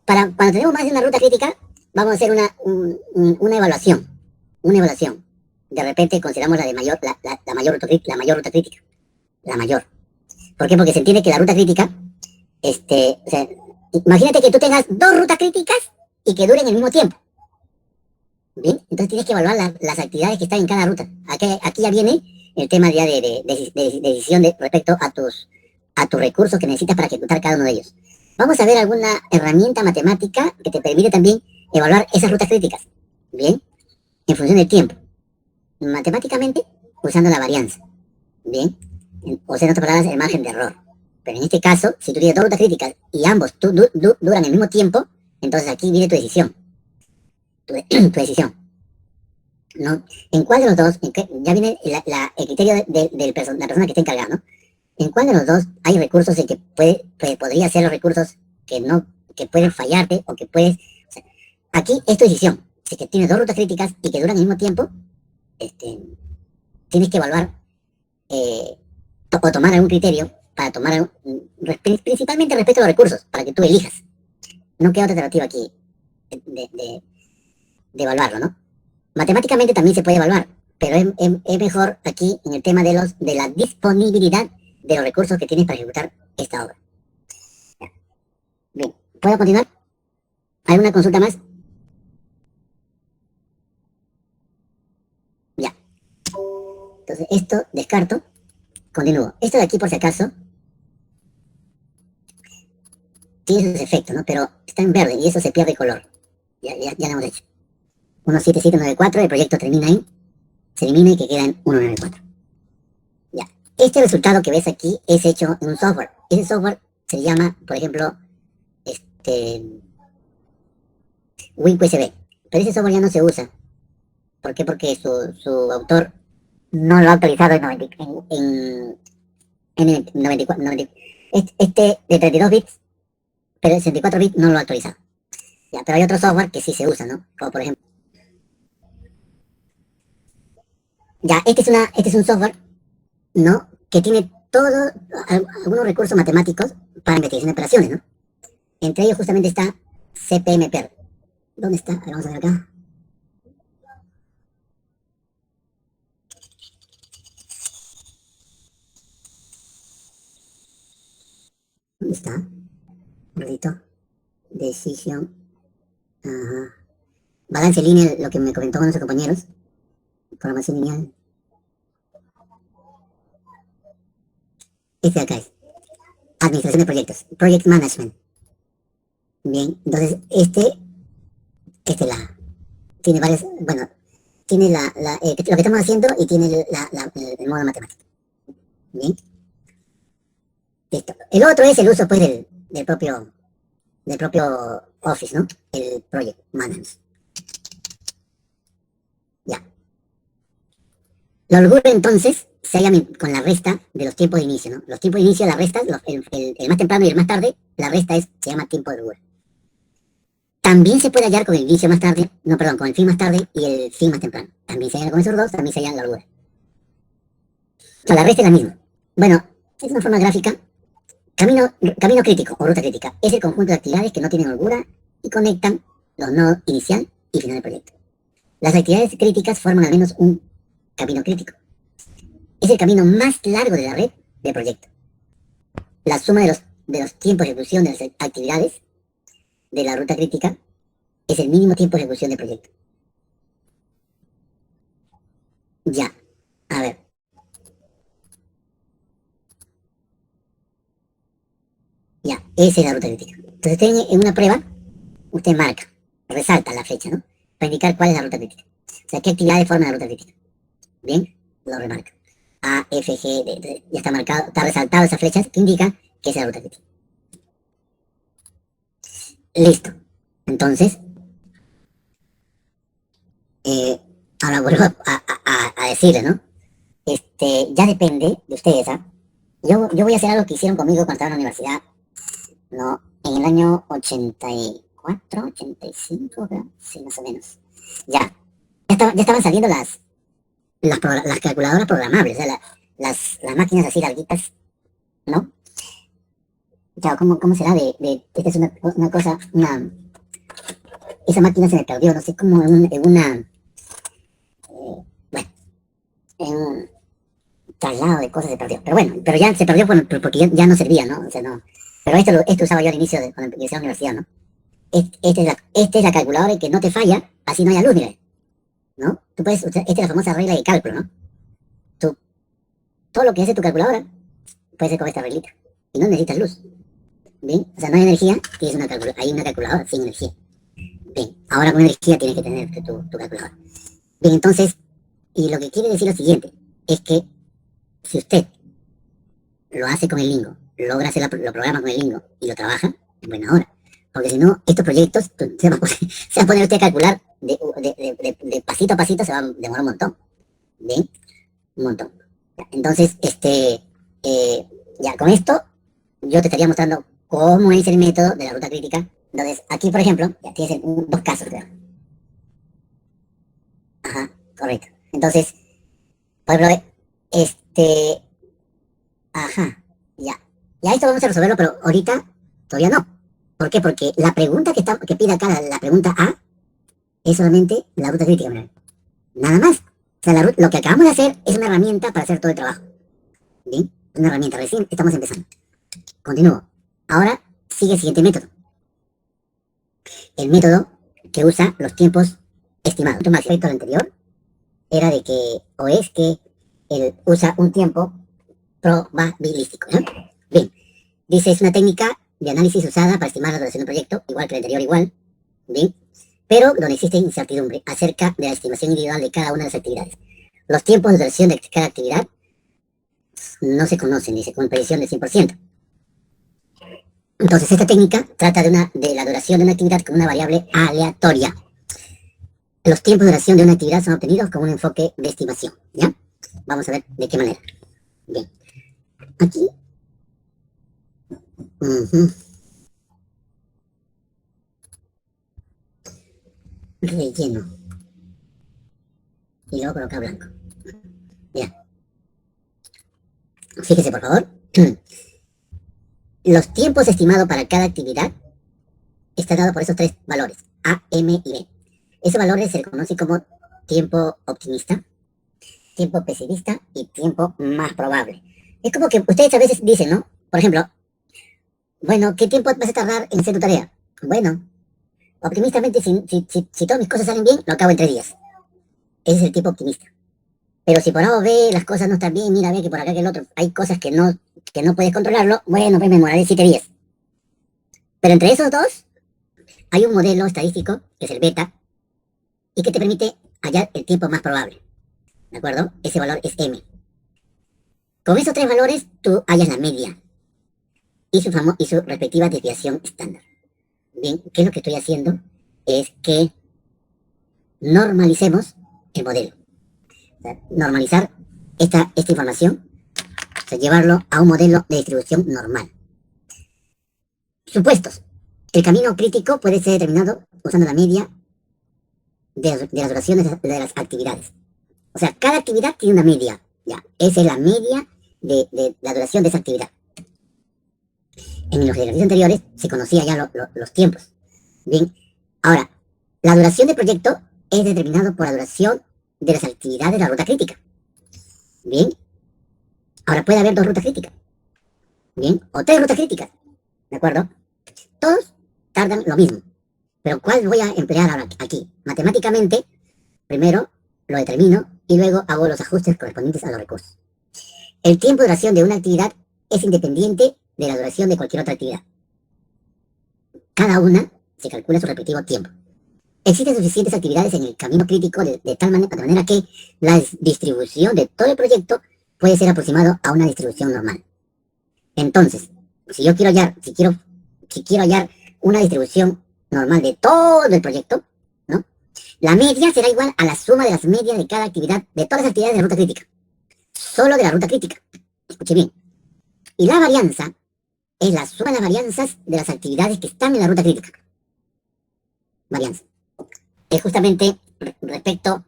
cuando tenemos más de una ruta crítica, vamos a hacer una evaluación. De repente consideramos la mayor ruta crítica. La mayor. ¿Por qué? Porque se entiende que la ruta crítica, o sea, imagínate que tú tengas 2 rutas críticas y que duren el mismo tiempo. Bien, entonces tienes que evaluar las actividades que están en cada ruta. Aquí ya viene el tema ya de decisión respecto a tus recursos que necesitas para ejecutar cada uno de ellos. Vamos a ver alguna herramienta matemática que te permite también evaluar esas rutas críticas. Bien, en función del tiempo. Matemáticamente, usando la varianza. Bien, o sea, en otras palabras, el margen de error. Pero en este caso, si tú tienes 2 rutas críticas y ambos duran el mismo tiempo, entonces aquí viene tu decisión. Tu decisión. ¿No? ¿En cuál de los dos? Ya viene el criterio de la persona que está encargada, ¿no? ¿En cuál de los dos hay recursos en que podría ser los recursos que pueden fallarte o que puedes... O sea, aquí es tu decisión. Si que tienes 2 rutas críticas y que duran el mismo tiempo, tienes que evaluar o tomar algún criterio para principalmente respecto a los recursos, para que tú elijas. No queda otra alternativa aquí de evaluarlo, ¿no? Matemáticamente también se puede evaluar, pero es mejor aquí en el tema de la disponibilidad de los recursos que tienes para ejecutar esta obra. Bien, ¿puedo continuar? ¿Hay una consulta más? Ya. Entonces, esto descarto. Continúo. Esto de aquí, por si acaso, tiene sus efectos, ¿no? Pero está en verde y eso se pierde color. Ya lo hemos hecho. 17794, el proyecto termina en, se elimina y que queda en 194. Ya. Este resultado que ves aquí es hecho en un software. Ese software se llama, por ejemplo, WinQSB. Pero ese software ya no se usa. ¿Por qué? Porque su autor no lo ha actualizado en 94, este de 32 bits, pero el 64 bits no lo ha actualizado. Ya, pero hay otro software que sí se usa, ¿no? Como por ejemplo, ya, este es un software, ¿no? Que tiene algunos recursos matemáticos para investigación de operaciones, ¿no? Entre ellos justamente está CPMPER. ¿Dónde está? A ver, vamos a ver acá. ¿Dónde está? Un ratito. Decision. Ajá. Balance lineal, lo que me comentó uno de nuestros compañeros. Programación lineal. Este de acá es. Administración de proyectos. Project Management. Bien, entonces tiene varias, bueno, tiene lo que estamos haciendo y tiene el modo matemático. Bien, listo. El otro es el uso, pues, del propio Office, ¿no? El Project Management. Ya. La holgura, entonces, se halla con la resta de los tiempos de inicio, ¿no? Los tiempos de inicio, la resta, el más temprano y el más tarde, la resta se llama tiempo de holgura. También se puede hallar con el inicio más tarde, no, perdón, con el fin más tarde y el fin más temprano. También se hallan con esos dos, también se hallan la holgura. O sea, la resta es la misma. Bueno, es una forma gráfica. Camino crítico o ruta crítica es el conjunto de actividades que no tienen holgura y conectan los nodos inicial y final del proyecto. Las actividades críticas forman al menos un camino crítico. Es el camino más largo de la red del proyecto. La suma de los tiempos de ejecución de las actividades de la ruta crítica es el mínimo tiempo de ejecución del proyecto. Ya, a ver. Ya, esa es la ruta crítica. Entonces usted en una prueba, usted marca, resalta la flecha, ¿no? Para indicar cuál es la ruta crítica. O sea, qué actividades forman la ruta crítica. Bien, lo remarca. A, F, G, ya está marcado, está resaltado esas flechas que indican que es la ruta crítica. Listo. Entonces, ahora vuelvo a decirles, ¿no? Ya depende de ustedes, ¿ah? Yo voy a hacer algo que hicieron conmigo cuando estaba en la universidad, ¿no? En el año 84, 85, creo. Sí, más o menos. Ya estaban saliendo las calculadoras programables, o sea, las máquinas así larguitas, ¿no? Ya, ¿cómo será esta es una cosa, esa máquina se me perdió, no sé cómo bueno, en un traslado de cosas se perdió. Pero bueno, pero ya se perdió porque ya no servía, ¿no? O sea, no. Pero esto usaba yo al inicio cuando empecé la universidad, ¿no? Esta es la calculadora y que no te falla, así no haya luz, mira, ¿no? Tú puedes usar, esta es la famosa regla de cálculo, ¿no? Tú, todo lo que hace tu calculadora puede ser con esta reglita. Y no necesitas luz. ¿Bien? O sea, no hay energía, hay una calculadora sin energía. Bien, ahora con energía tienes que tener tu calculadora. Bien, entonces, y lo que quiere decir lo siguiente, es que si usted lo hace con el Lingo, logra lo programa con el Lingo y lo trabaja, buena hora. Porque si no, estos proyectos se va a poner usted a calcular de pasito a pasito, se va a demorar un montón. Bien, un montón. Entonces, ya con esto, yo te estaría mostrando cómo es el método de la ruta crítica. Entonces, aquí, por ejemplo, ya tienes dos casos, creo. Ajá, correcto. Entonces, por ejemplo, ajá, ya. Ya esto vamos a resolverlo, pero ahorita todavía no. ¿Por qué? Porque la pregunta que pide acá, la pregunta A, es solamente la ruta crítica, ¿verdad? Nada más. O sea, lo que acabamos de hacer es una herramienta para hacer todo el trabajo. Bien, una herramienta, recién estamos empezando. Continúo. Ahora sigue el siguiente método. El método que usa los tiempos estimados. Más respecto al anterior, era de que, o es que él usa un tiempo probabilístico, ¿no? Bien, dice, es una técnica de análisis usada para estimar la duración del proyecto, igual que el anterior, igual. Bien, pero donde existe incertidumbre acerca de la estimación individual de cada una de las actividades. Los tiempos de duración de cada actividad no se conocen, dice, con precisión del 100%. Entonces, esta técnica trata de la duración de una actividad como una variable aleatoria. Los tiempos de duración de una actividad son obtenidos con un enfoque de estimación, ¿ya? Vamos a ver de qué manera. Bien. Aquí. Relleno. Y luego colocar blanco. Ya. Fíjese, por favor. Los tiempos estimados para cada actividad están dados por esos tres valores, A, M y B. Esos valores se conocen como tiempo optimista, tiempo pesimista y tiempo más probable. Es como que ustedes a veces dicen, ¿no? Por ejemplo, bueno, ¿qué tiempo vas a tardar en hacer tu tarea? Bueno, optimistamente, si todas mis cosas salen bien, lo acabo en 3 días. Ese es el tipo optimista. Pero si por A o B las cosas no están bien, mira, ve que por acá que el otro hay cosas que no puedes controlarlo, bueno, pues me demoraré 7 días. Pero entre esos dos, hay un modelo estadístico, que es el beta, y que te permite hallar el tiempo más probable. ¿De acuerdo? Ese valor es M. Con esos tres valores, tú hallas la media y su respectiva desviación estándar. Bien, ¿qué es lo que estoy haciendo? Es que normalicemos el modelo. O sea, normalizar esta información, o sea, llevarlo a un modelo de distribución normal. Supuestos. El camino crítico puede ser determinado usando la media de las duraciones de las actividades. O sea, cada actividad tiene una media. Ya, esa es la media de la duración de esa actividad. En los ejercicios anteriores se conocía ya los tiempos. Bien, ahora, la duración del proyecto es determinado por la duración de las actividades de la ruta crítica. Bien, ahora puede haber 2 rutas críticas. Bien, o 3 rutas críticas. ¿De acuerdo? Todos tardan lo mismo. Pero ¿cuál voy a emplear ahora aquí? Matemáticamente, primero lo determino y luego hago los ajustes correspondientes a los recursos. El tiempo de duración de una actividad es independiente de la duración de cualquier otra actividad. Cada una se calcula su respectivo tiempo. Existen suficientes actividades en el camino crítico de tal manera que la distribución de todo el proyecto puede ser aproximado a una distribución normal. Entonces, si quiero hallar una distribución normal de todo el proyecto, ¿no? La media será igual a la suma de las medias de cada actividad, de todas las actividades de la ruta crítica. Solo de la ruta crítica. Escuche bien. Y la varianza es la suma de las varianzas de las actividades que están en la ruta crítica. Varianza. Es justamente respecto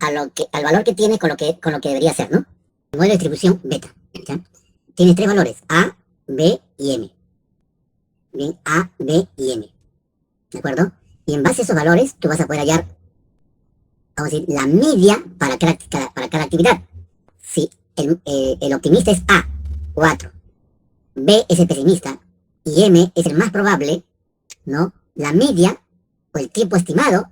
al valor que tiene con lo que debería ser, ¿no? El modelo de distribución beta. ¿Ya? Tiene 3 valores, A, B y M. Bien, A, B y M. ¿De acuerdo? Y en base a esos valores, tú vas a poder hallar, vamos a decir, la media para cada actividad. Si el optimista es A, 4, B es el pesimista y M es el más probable, ¿no? La media, o el tiempo estimado,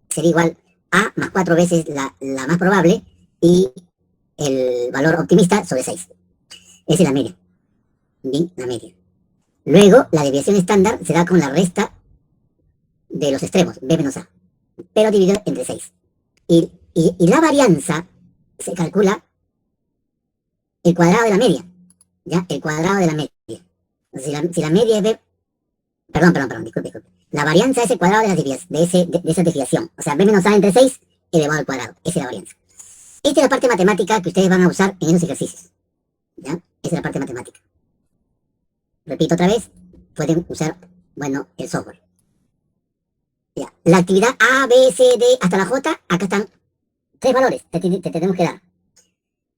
sería igual a más 4 veces la más probable y el valor optimista sobre 6. Esa es la media. Bien, la media. Luego, la desviación estándar se da con la resta de los extremos, B menos A, pero dividido entre 6. Y la varianza se calcula el cuadrado de la media. ¿Ya? El cuadrado de la media. Si la media es B... Perdón, disculpe. La varianza es el cuadrado de esa desviación. O sea, B menos A entre 6 elevado al cuadrado. Esa es la varianza. Esta es la parte matemática que ustedes van a usar en esos ejercicios. ¿Ya? Esa es la parte matemática. Repito otra vez, pueden usar, bueno, el software. Ya. La actividad A, B, C, D, hasta la J, acá están 3 valores. Te tenemos que dar.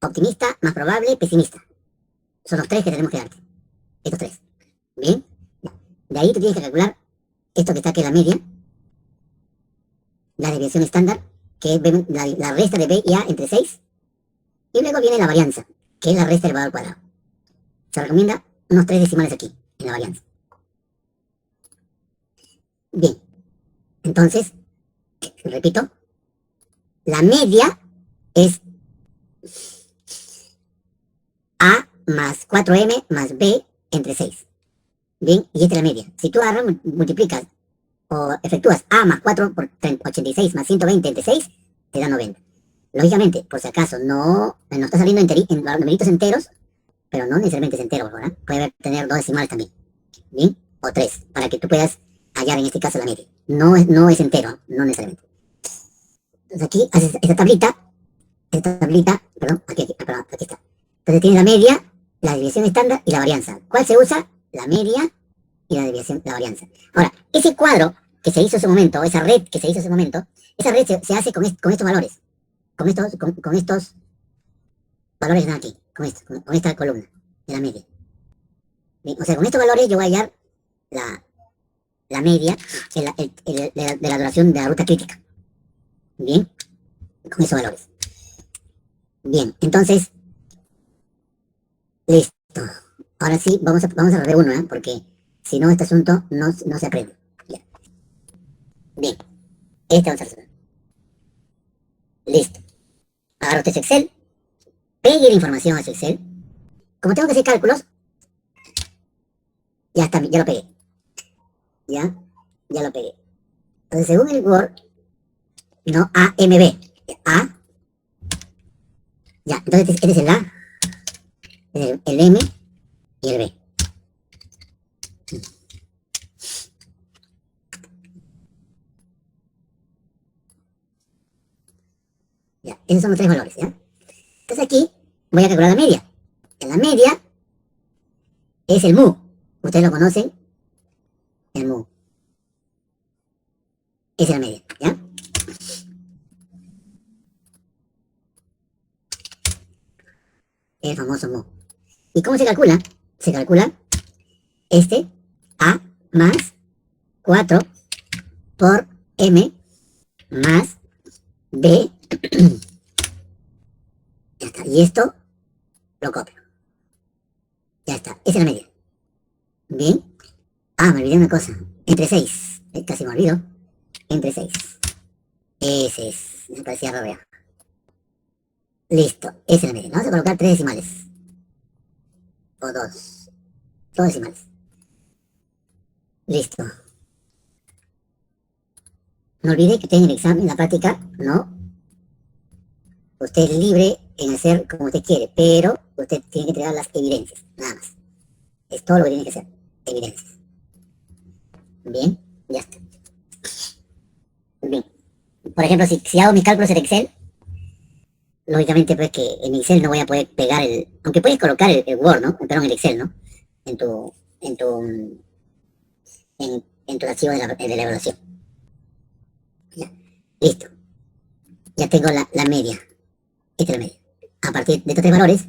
Optimista, más probable, pesimista. Son los 3 que tenemos que darte. Estos 3. Bien. De ahí tú tienes que calcular esto que está aquí en la media, la desviación estándar, que es la resta de B y A entre 6, y luego viene la varianza, que es la resta elevado al cuadrado. Se recomienda unos 3 decimales aquí, en la varianza. Bien, entonces, repito, la media es A más 4M más B entre 6. Bien, y esta es la media. Si tú agarras, multiplicas o efectúas A más 4 por 86 más 120 entre 6, te da 90. Lógicamente, por si acaso, no está saliendo en numeritos enteros, pero no necesariamente es entero, ¿verdad? Puede tener dos decimales también, ¿bien? O tres, para que tú puedas hallar en este caso la media. No es entero, no necesariamente. Entonces aquí haces esta tablita, perdón, perdón, aquí está. Entonces tienes la media, la desviación estándar y la varianza. ¿Cuál se usa? La media y la desviación, la varianza. Ahora, ese cuadro que se hizo en ese momento, esa red que se hizo en ese momento, esa red se hace con estos valores, con estos valores que están aquí, con esta columna de la media. Bien, o sea, con estos valores yo voy a hallar la media de la duración de la ruta crítica. Bien, con esos valores. Bien, entonces, listo. Ahora sí, vamos a rever uno, ¿eh? Porque si no, este asunto no se aprende. Ya. Bien, este vamos a resolver. Listo. Agarro este Excel, pegue la información a su Excel. Como tengo que hacer cálculos, ya está, ya lo pegué. Ya lo pegué. Entonces, según el Word, no, AMB. A, ya, entonces este es el A, el M y el B. Ya, esos son los tres valores, ¿ya? Entonces aquí voy a calcular la media. En la media es el mu. Ustedes lo conocen, el mu. Esa es la media, ¿ya? El famoso mu. ¿Y cómo se calcula? Se calcula este A más 4 por M más B. Ya está. Y esto lo copio. Ya está. Esa es la media. Bien. Ah, me olvidé una cosa. Entre 6. Casi me olvido. Entre 6. Ese es. Me parecía raro. Listo. Esa es la media. Vamos a colocar 3 decimales. O 2. 2 decimales. Listo. No olvide que en el examen, la práctica, no. Usted es libre en hacer como usted quiere, pero usted tiene que entregar las evidencias, nada más. Es todo lo que tiene que hacer. Evidencias. Bien, ya está. Bien. Por ejemplo, si hago mis cálculos en Excel, lógicamente pues que en Excel no voy a poder pegar aunque puedes colocar el Word, ¿no? Perdón, el Excel, ¿no? En tu, en tu, en tu archivo de la evaluación. Ya. Listo. Ya tengo la media. Esta es la media. A partir de estos tres valores,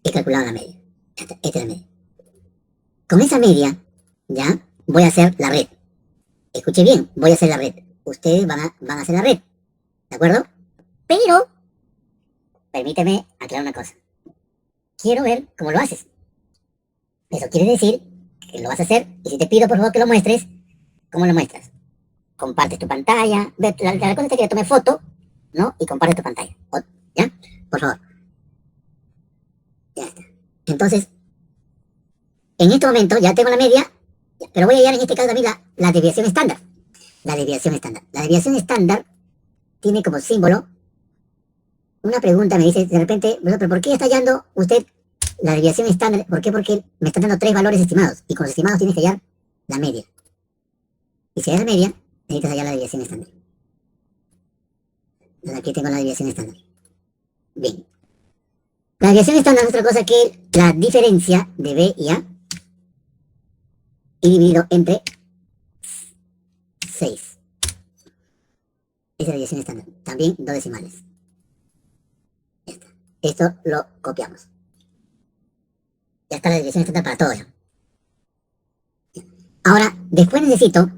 he calculado la media. Esta es la media. Con esa media, ya, voy a hacer la red. Escuche bien, voy a hacer la red. Ustedes van a hacer la red, ¿de acuerdo? Pero, permíteme aclarar una cosa. Quiero ver cómo lo haces. Eso quiere decir que lo vas a hacer, y si te pido por favor que lo muestres, ¿cómo lo muestras? Compartes tu pantalla, la cosa es que tome foto, ¿no? Y compartes tu pantalla, ¿ya? Por favor. Ya está. Entonces, en este momento ya tengo la media, pero voy a hallar en este caso también la desviación estándar. La desviación estándar. La desviación estándar tiene como símbolo una pregunta, me dice de repente, pero ¿por qué está hallando usted la desviación estándar? ¿Por qué? Porque me está dando tres valores estimados, y con los estimados tienes que hallar la media. Y si hallas la media, necesitas hallar la desviación estándar. Entonces aquí tengo la desviación estándar. Bien. La desviación estándar es otra cosa que la diferencia de B y A y dividido entre 6. Esa es la desviación estándar. También dos decimales. Ya está. Esto lo copiamos. Ya está la desviación estándar para todo eso. Ahora, después necesito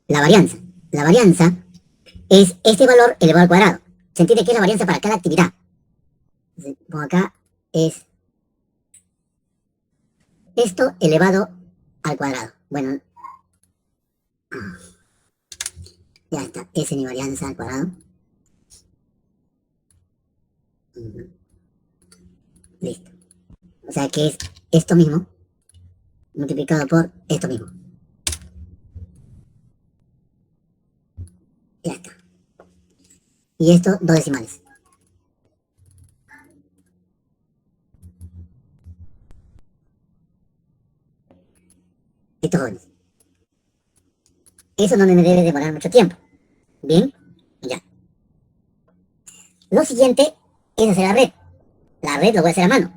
la varianza. La varianza es este valor elevado al cuadrado. Se entiende que es la varianza para cada actividad. Como acá es esto elevado al cuadrado. Bueno, ya está. Esa es mi varianza al cuadrado. Listo. O sea que es esto mismo multiplicado por esto mismo. Ya está. Y esto, dos decimales. Estos jóvenes. Eso no me debe demorar mucho tiempo. Bien, ya. Lo siguiente es hacer la red. La red lo voy a hacer a mano.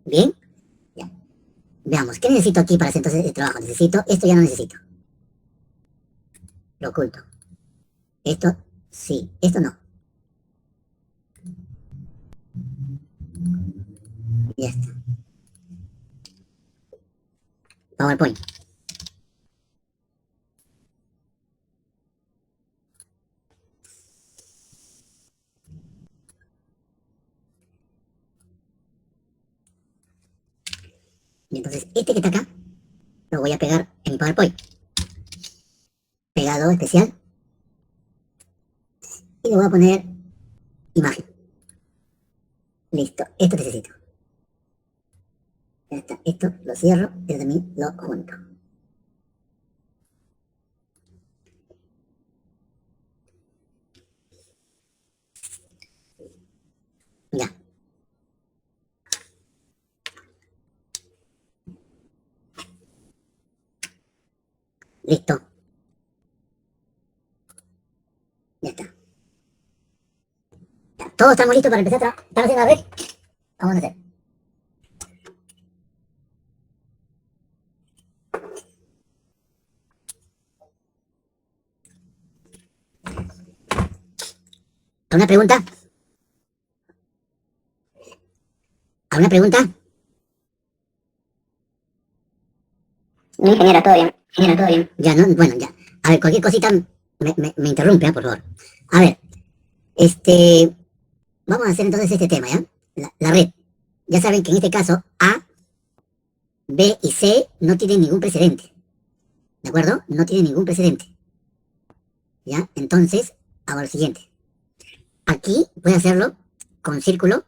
Bien, ya. Veamos, ¿qué necesito aquí para hacer entonces el trabajo? Necesito, esto ya no necesito. Lo oculto. Esto, sí, esto no. Ya está. PowerPoint. Y entonces, este que está acá, lo voy a pegar en mi PowerPoint. Pegado especial. Y le voy a poner imagen. Listo, esto necesito. Ya está, esto lo cierro, esto también lo junto. Ya. Listo. Ya está. Ya, todos estamos listos para empezar a ¿estamos haciendo la red? Vamos a hacer. ¿Alguna pregunta? ¿Alguna pregunta? No, ingeniero, todo bien. Ingeniero, todo bien. Ya, ¿no? Bueno, ya. A ver, cualquier cosita me interrumpe, por favor. A ver, vamos a hacer entonces este tema, ¿ya? La red. Ya saben que en este caso A, B y C no tienen ningún precedente. ¿De acuerdo? No tienen ningún precedente. ¿Ya? Entonces, hago lo siguiente. Aquí puedes hacerlo con círculo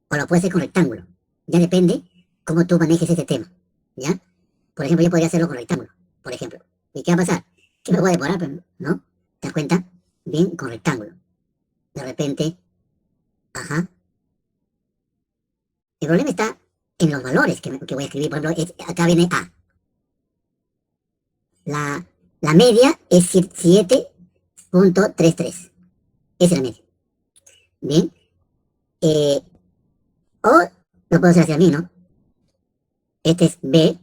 o lo puedes hacer con rectángulo. Ya depende cómo tú manejes este tema. ¿Ya? Por ejemplo, yo podría hacerlo con rectángulo, por ejemplo. ¿Y qué va a pasar? Que me voy a demorar, pero, ¿no? ¿Te das cuenta? Bien, con rectángulo. De repente, ajá. El problema está en los valores que voy a escribir. Por ejemplo, acá viene A. La media es 7.33. Esa es la media. Bien. Eh, o lo puedo hacer hacia mí, ¿no? Este es B,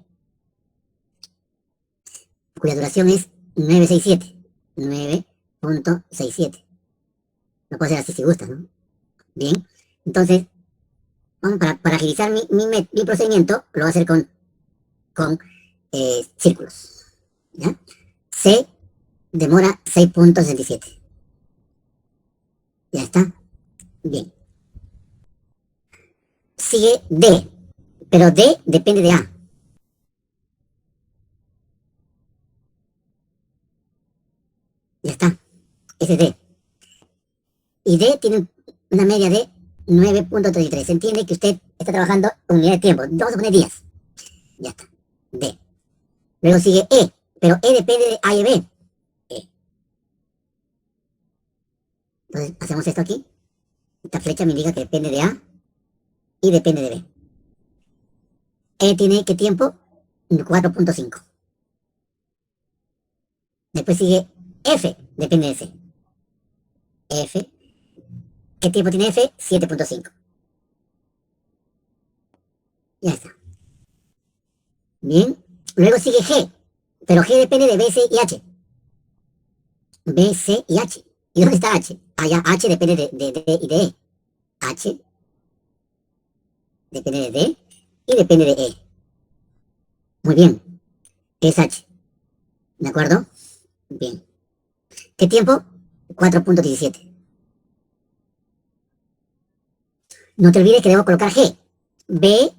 cuya duración es 967. 9.67. Lo puedo hacer así si gustas, ¿no? Bien. Entonces, vamos, para agilizar mi procedimiento, lo voy a hacer con círculos. ¿Ya? C demora 6.67. Ya está. Bien. Sigue D, pero D depende de A. Ya está. Ese es D. Y D tiene una media de 9.33. Se entiende que usted está trabajando unidad de tiempo. Vamos a poner días. Ya está. D. Luego sigue E, pero E depende de A y B. E. Entonces, hacemos esto aquí. Esta flecha me indica que depende de A y depende de B. E tiene ¿qué tiempo? 4.5. Después sigue F, depende de C. F, ¿qué tiempo tiene F? 7.5. Ya está. Bien. Luego sigue G, pero G depende de B, C y H. B, C y H. ¿Y dónde está H? Allá H depende de D y de E. H depende de D y depende de E. Muy bien. ¿Qué es H? ¿De acuerdo? Bien. ¿Qué tiempo? 4.17. No te olvides que debo colocar G. B,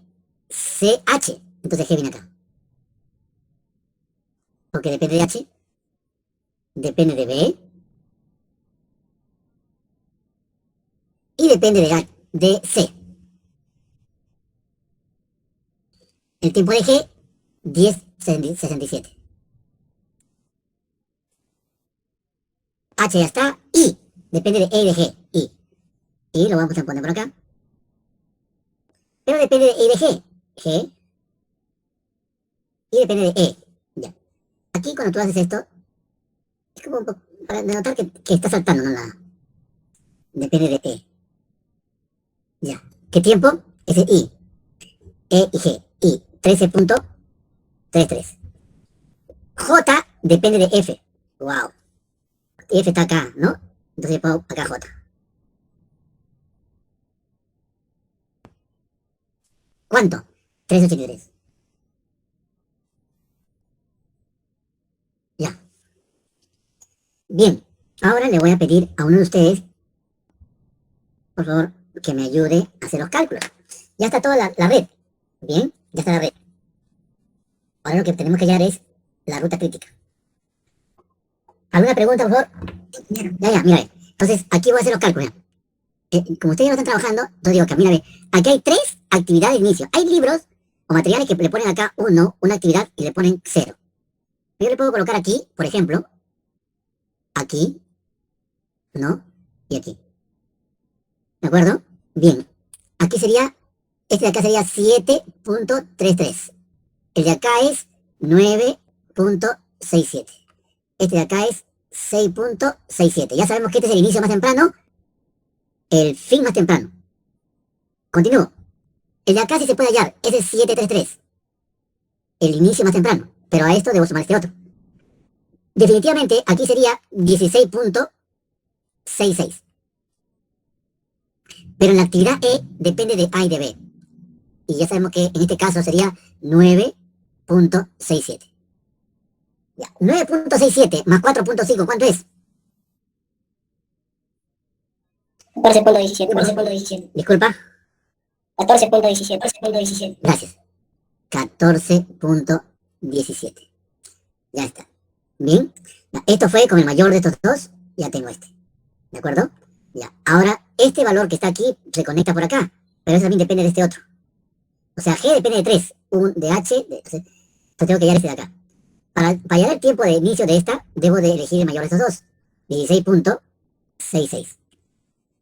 C, H. Entonces G viene acá. Porque depende de H, depende de B y depende de C. El tiempo de G, 10,67. H ya está. I, depende de E y de G. I lo vamos a poner por acá. Pero depende de E y de G. G. Y depende de E. Ya. Aquí cuando tú haces esto, es como un poco para denotar que está saltando, ¿no? Depende de E. Ya. ¿Qué tiempo? Es el I. E y G. I, 13,33. J depende de F. Wow. F está acá, ¿no? Entonces pongo acá J. ¿Cuánto? 3,83. Ya. Bien. Ahora le voy a pedir a uno de ustedes, por favor, que me ayude a hacer los cálculos. Ya está toda la red. Bien, ya está la red. Ahora lo que tenemos que hallar es la ruta crítica. ¿Alguna pregunta, por favor? Ya, mira, ve. Entonces, aquí voy a hacer los cálculos. Como ustedes ya lo están trabajando, entonces digo que, mira, ve, aquí hay 3 actividades de inicio. Hay libros o materiales que le ponen acá una actividad y le ponen 0. Yo le puedo colocar aquí, por ejemplo, aquí, ¿no? Y aquí. ¿De acuerdo? Bien. Aquí sería, este de acá sería 7,33. El de acá es 9,67. Este de acá es 6,67. Ya sabemos que este es el inicio más temprano, el fin más temprano. Continúo. El de acá sí se puede hallar. Ese es 7,33. El inicio más temprano. Pero a esto debo sumar este otro. Definitivamente aquí sería 16,66. Pero en la actividad E depende de A y de B. Y ya sabemos que en este caso sería 9,67. Ya, 9,67 más 4,5, ¿cuánto es? 14,17. Disculpa. 14,17. Gracias. 14,17. Ya está. Bien. Ya, esto fue con el mayor de estos dos. Ya tengo este. ¿De acuerdo? Ya. Ahora, este valor que está aquí se conecta por acá. Pero eso también depende de este otro. O sea, G depende de 3. De H. Entonces tengo que hallar este de acá. Para hallar el tiempo de inicio de esta, debo de elegir el mayor de estos dos. 16,66.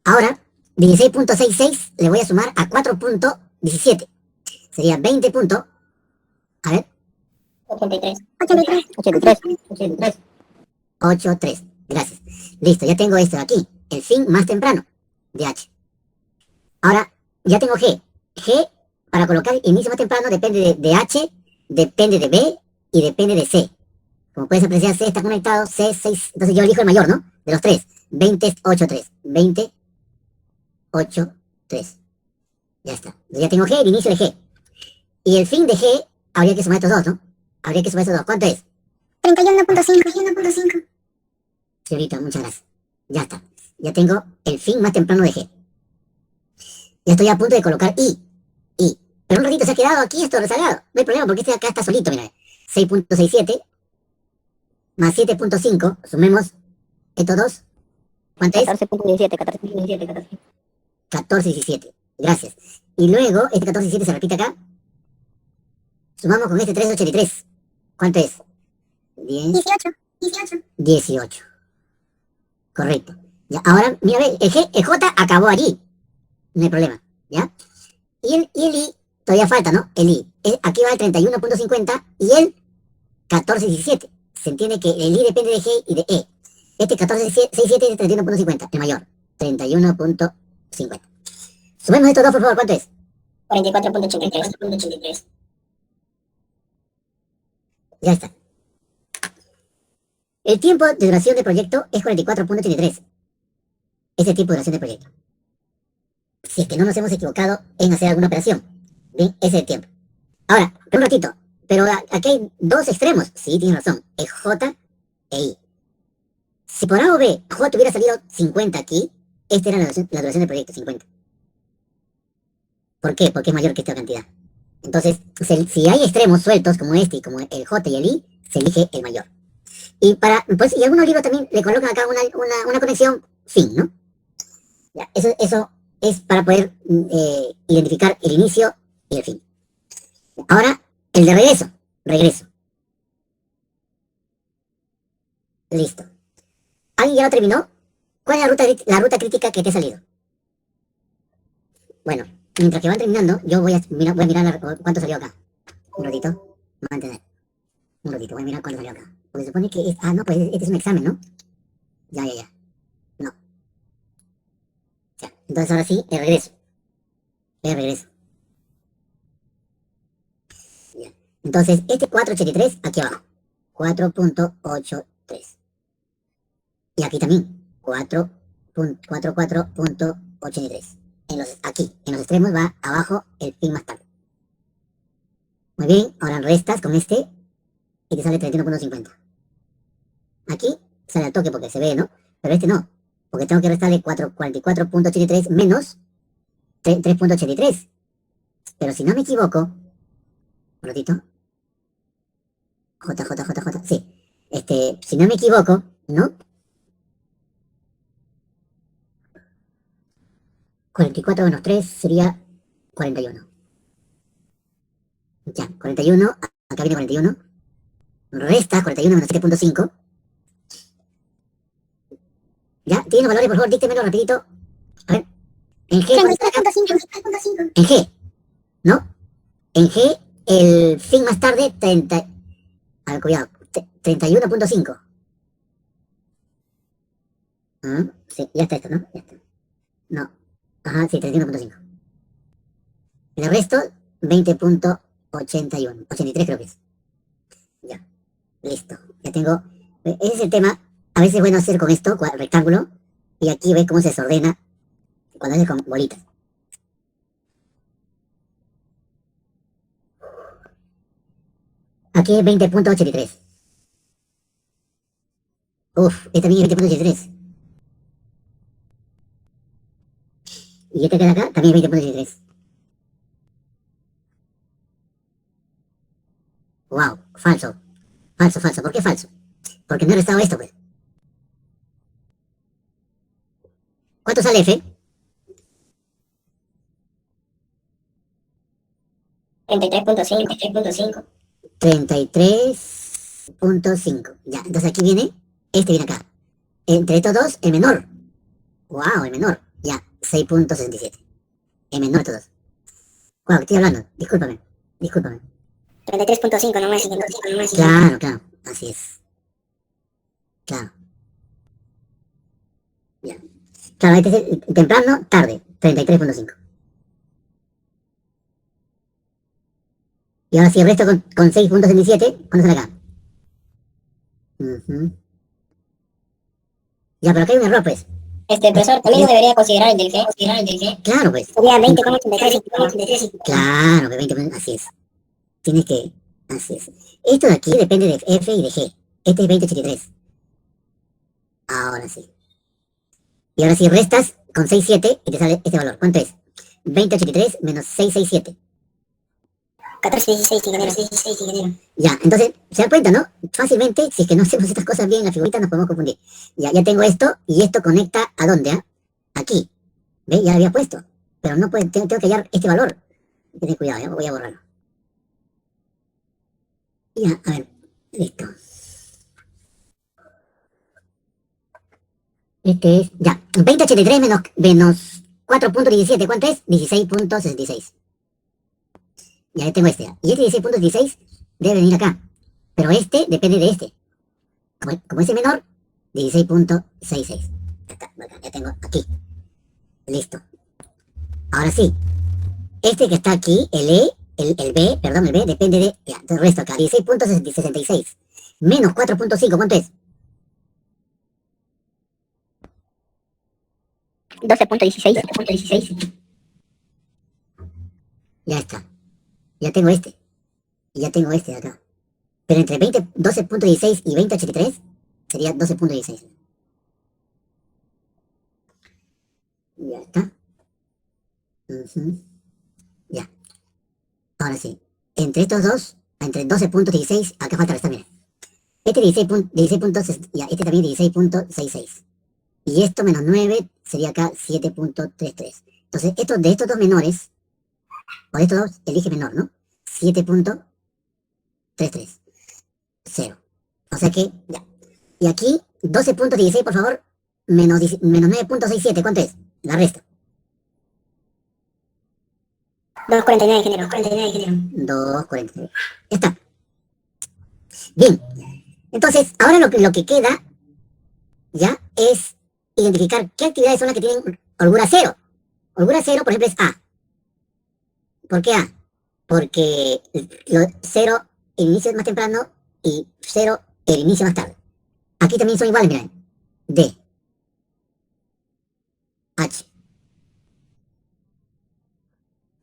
Ahora, 16,66 le voy a sumar a 4,17. Sería 20. A ver. 83. 83. Gracias. Listo, ya tengo esto de aquí. El fin más temprano de H. Ahora, ya tengo G. G, para colocar inicio más temprano, depende de H, depende de B y depende de C. Como puedes apreciar, C está conectado, C, 6. Entonces yo elijo el mayor, ¿no? De los tres. 20,83. 20,83. Ya está. Ya tengo G, el inicio de G. Y el fin de G, habría que sumar estos dos, ¿no? Habría que sumar estos dos. ¿Cuánto es? 31,5. Señorita, muchas gracias. Ya está. Ya tengo el fin más temprano de G. Ya estoy a punto de colocar I. Pero un ratito se ha quedado aquí esto rezagado. No hay problema porque este de acá está solito, mira. 6,67 más 7,5. Sumemos estos dos. ¿Cuánto es? 14,17. 14,17. Gracias. Y luego, este 14,17 se repite acá. Sumamos con este 3,83. ¿Cuánto es? 18. Correcto. Ya, ahora, mira, ve, el J acabó allí. No hay problema, ¿ya? Y el I, todavía falta, ¿no? El I. Aquí va el 31,50 y el 14,17. Se entiende que el I depende de G y de E. Este 14,67 es 31,50, el mayor. 31,50. Sumemos estos dos, por favor, ¿cuánto es? 44,83. Ya está. El tiempo de duración del proyecto es 44,83. Es el tiempo de duración del proyecto. Si es que no nos hemos equivocado en hacer alguna operación. Bien, ese es el tiempo. Ahora, un ratito. Pero aquí hay dos extremos. Sí, tienes razón. Es J e I. Si por A o B J hubiera salido 50 aquí, esta era la duración del proyecto, 50. ¿Por qué? Porque es mayor que esta cantidad. Entonces, si hay extremos sueltos como este y como el J y el I, se elige el mayor. Y y algunos libros también le colocan acá una conexión fin, ¿no? Ya, eso es para poder identificar el inicio y el fin. Ahora, El de regreso. Regreso. Listo. ¿Alguien ya lo terminó? ¿Cuál es la ruta crítica que te ha salido? Bueno, mientras que van terminando, yo voy a mirar cuánto salió acá. Un ratito. Mantener. Un ratito, voy a mirar cuánto salió acá. Porque se supone que es... Ah, no, pues este es un examen, ¿no? Ya. No. Ya. Entonces ahora sí, el regreso. El regreso. Ya. Entonces, este 483 aquí abajo. 4.83. Y aquí también. 4.83. Aquí, en los extremos va abajo el fin más tarde. Muy bien, ahora restas con este y te sale 31.50. Aquí sale al toque porque se ve, ¿no? Pero este no, porque tengo que restarle 44.83 menos 3.83. Pero si no me equivoco, un ratito, sí. Si no me equivoco, ¿no? 44 menos 3 sería 41. Ya, 41, acá viene 41. Resta 41 menos 7.5. Ya, tiene los valores, por favor, díctemelo rapidito. A ver, en G, en G, ¿no? En G, el fin más tarde, 30. A ver, cuidado, 31.5. Ah, sí, ya está esto, ¿no? Ya está. No. Ajá, sí, 31.5. El resto, 20.81. 83 creo que es. Ya, listo. Ya tengo. Ese es el tema. A veces es bueno hacer con esto, rectángulo. Y aquí ves cómo se desordena cuando haces con bolitas. Aquí es 20.83. Uf, este también es 20.83. Y este que de acá también es 20.83. Wow, falso. Falso. ¿Por qué falso? Porque no he restado esto, pues. ¿Cuánto sale F? 33.5. 33.5. Ya, entonces aquí viene, este viene acá. Entre estos dos, el menor. Wow, el menor. Ya, 6.67. El menor de estos dos. Wow, ¿qué estoy hablando? Discúlpame. 33.5 nomás. Claro, así es. Claro, ya. Claro, este es temprano, tarde, 33.5. Y ahora si el resto con 6.67, ¿cuánto sale acá? Ujú. Ya, pero acá hay un error, pues. Profesor, también no debería considerar el del G. Claro, pues. Sería 20.83. Claro, que 20, así es. Tienes que, así es. Esto de aquí depende de F y de G. Este es 20.83. Ahora sí. Y ahora si restas con 6.7 y te sale este valor. ¿Cuánto es? 20.83 menos 6.67. 14.16. Ya, entonces, ¿se dan cuenta, no? Fácilmente, si es que no hacemos estas cosas bien en la figurita, nos podemos confundir. Ya tengo esto, y esto conecta ¿a dónde? ¿Ah? Aquí. ¿Ve? Ya lo había puesto. Pero no puede, tengo que hallar este valor. Ten cuidado, ya voy a borrarlo. Ya, a ver, listo. Este es, ya, 20.83 menos 4.17, ¿cuánto es? 16.66. Ya tengo este. Y este 16.16 debe venir acá. Pero este depende de este. Como es el menor, 16.66. Ya está, ya tengo aquí. Listo. Ahora sí. Este que está aquí, el B, perdón, el B depende de... Ya, entonces resto acá. 16.66 menos 4.5, ¿cuánto es? 12.16. Ya está. Ya tengo este. Y ya tengo este de acá. Pero entre 12.16 y 20.83 sería 12.16. Ya está. Ujú. Ya. Ahora sí. Entre estos dos, entre 12.16, acá falta restar, mira. Este 16 ya, este también 16.66. Y esto menos 9 sería acá 7.33. Entonces, de estos dos menores, o de estos dos, elige menor, ¿no? 7.33. 33, 0. O sea que, ya. Y aquí, 12.16, por favor, menos 9.67, ¿cuánto es? La resta. 2,49, ingeniero. 2,49, ingeniero. 2,49. Ya está. Bien. Entonces, ahora lo que queda, ya, es identificar qué actividades son las que tienen holgura cero. Holgura cero, por ejemplo, es A. ¿Por qué A? Porque cero, el inicio es más temprano y cero, el inicio más tarde. Aquí también son iguales, miren. D, H,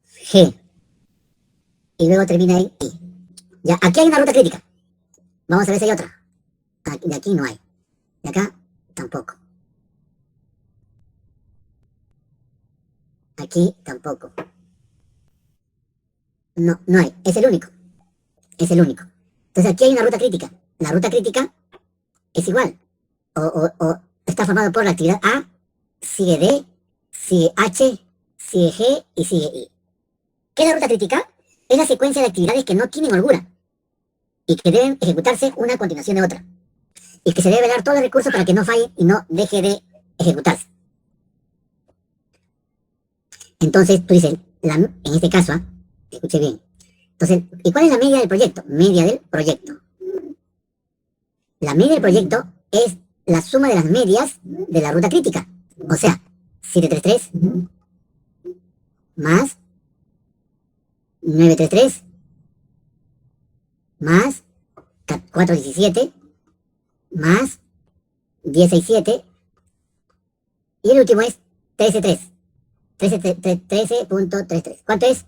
G, y luego termina en I. Ya, aquí hay una ruta crítica. Vamos a ver si hay otra. De aquí no hay. De acá tampoco. Aquí tampoco. No, no hay. Es el único. Es el único. Entonces aquí hay una ruta crítica. La ruta crítica es igual. O está formado por la actividad A, sigue D, sigue H, sigue G y sigue I. ¿Qué es la ruta crítica? Es la secuencia de actividades que no tienen holgura y que deben ejecutarse una a continuación de otra. Y que se debe dar todo el recurso para que no falle y no deje de ejecutarse. Entonces, tú dices, en este caso, escuche bien. Entonces, ¿y cuál es la media del proyecto? Media del proyecto. La media del proyecto es la suma de las medias de la ruta crítica. O sea, 733 más 933 más 417 más 167 y el último es 133. 13.33. ¿Cuánto es?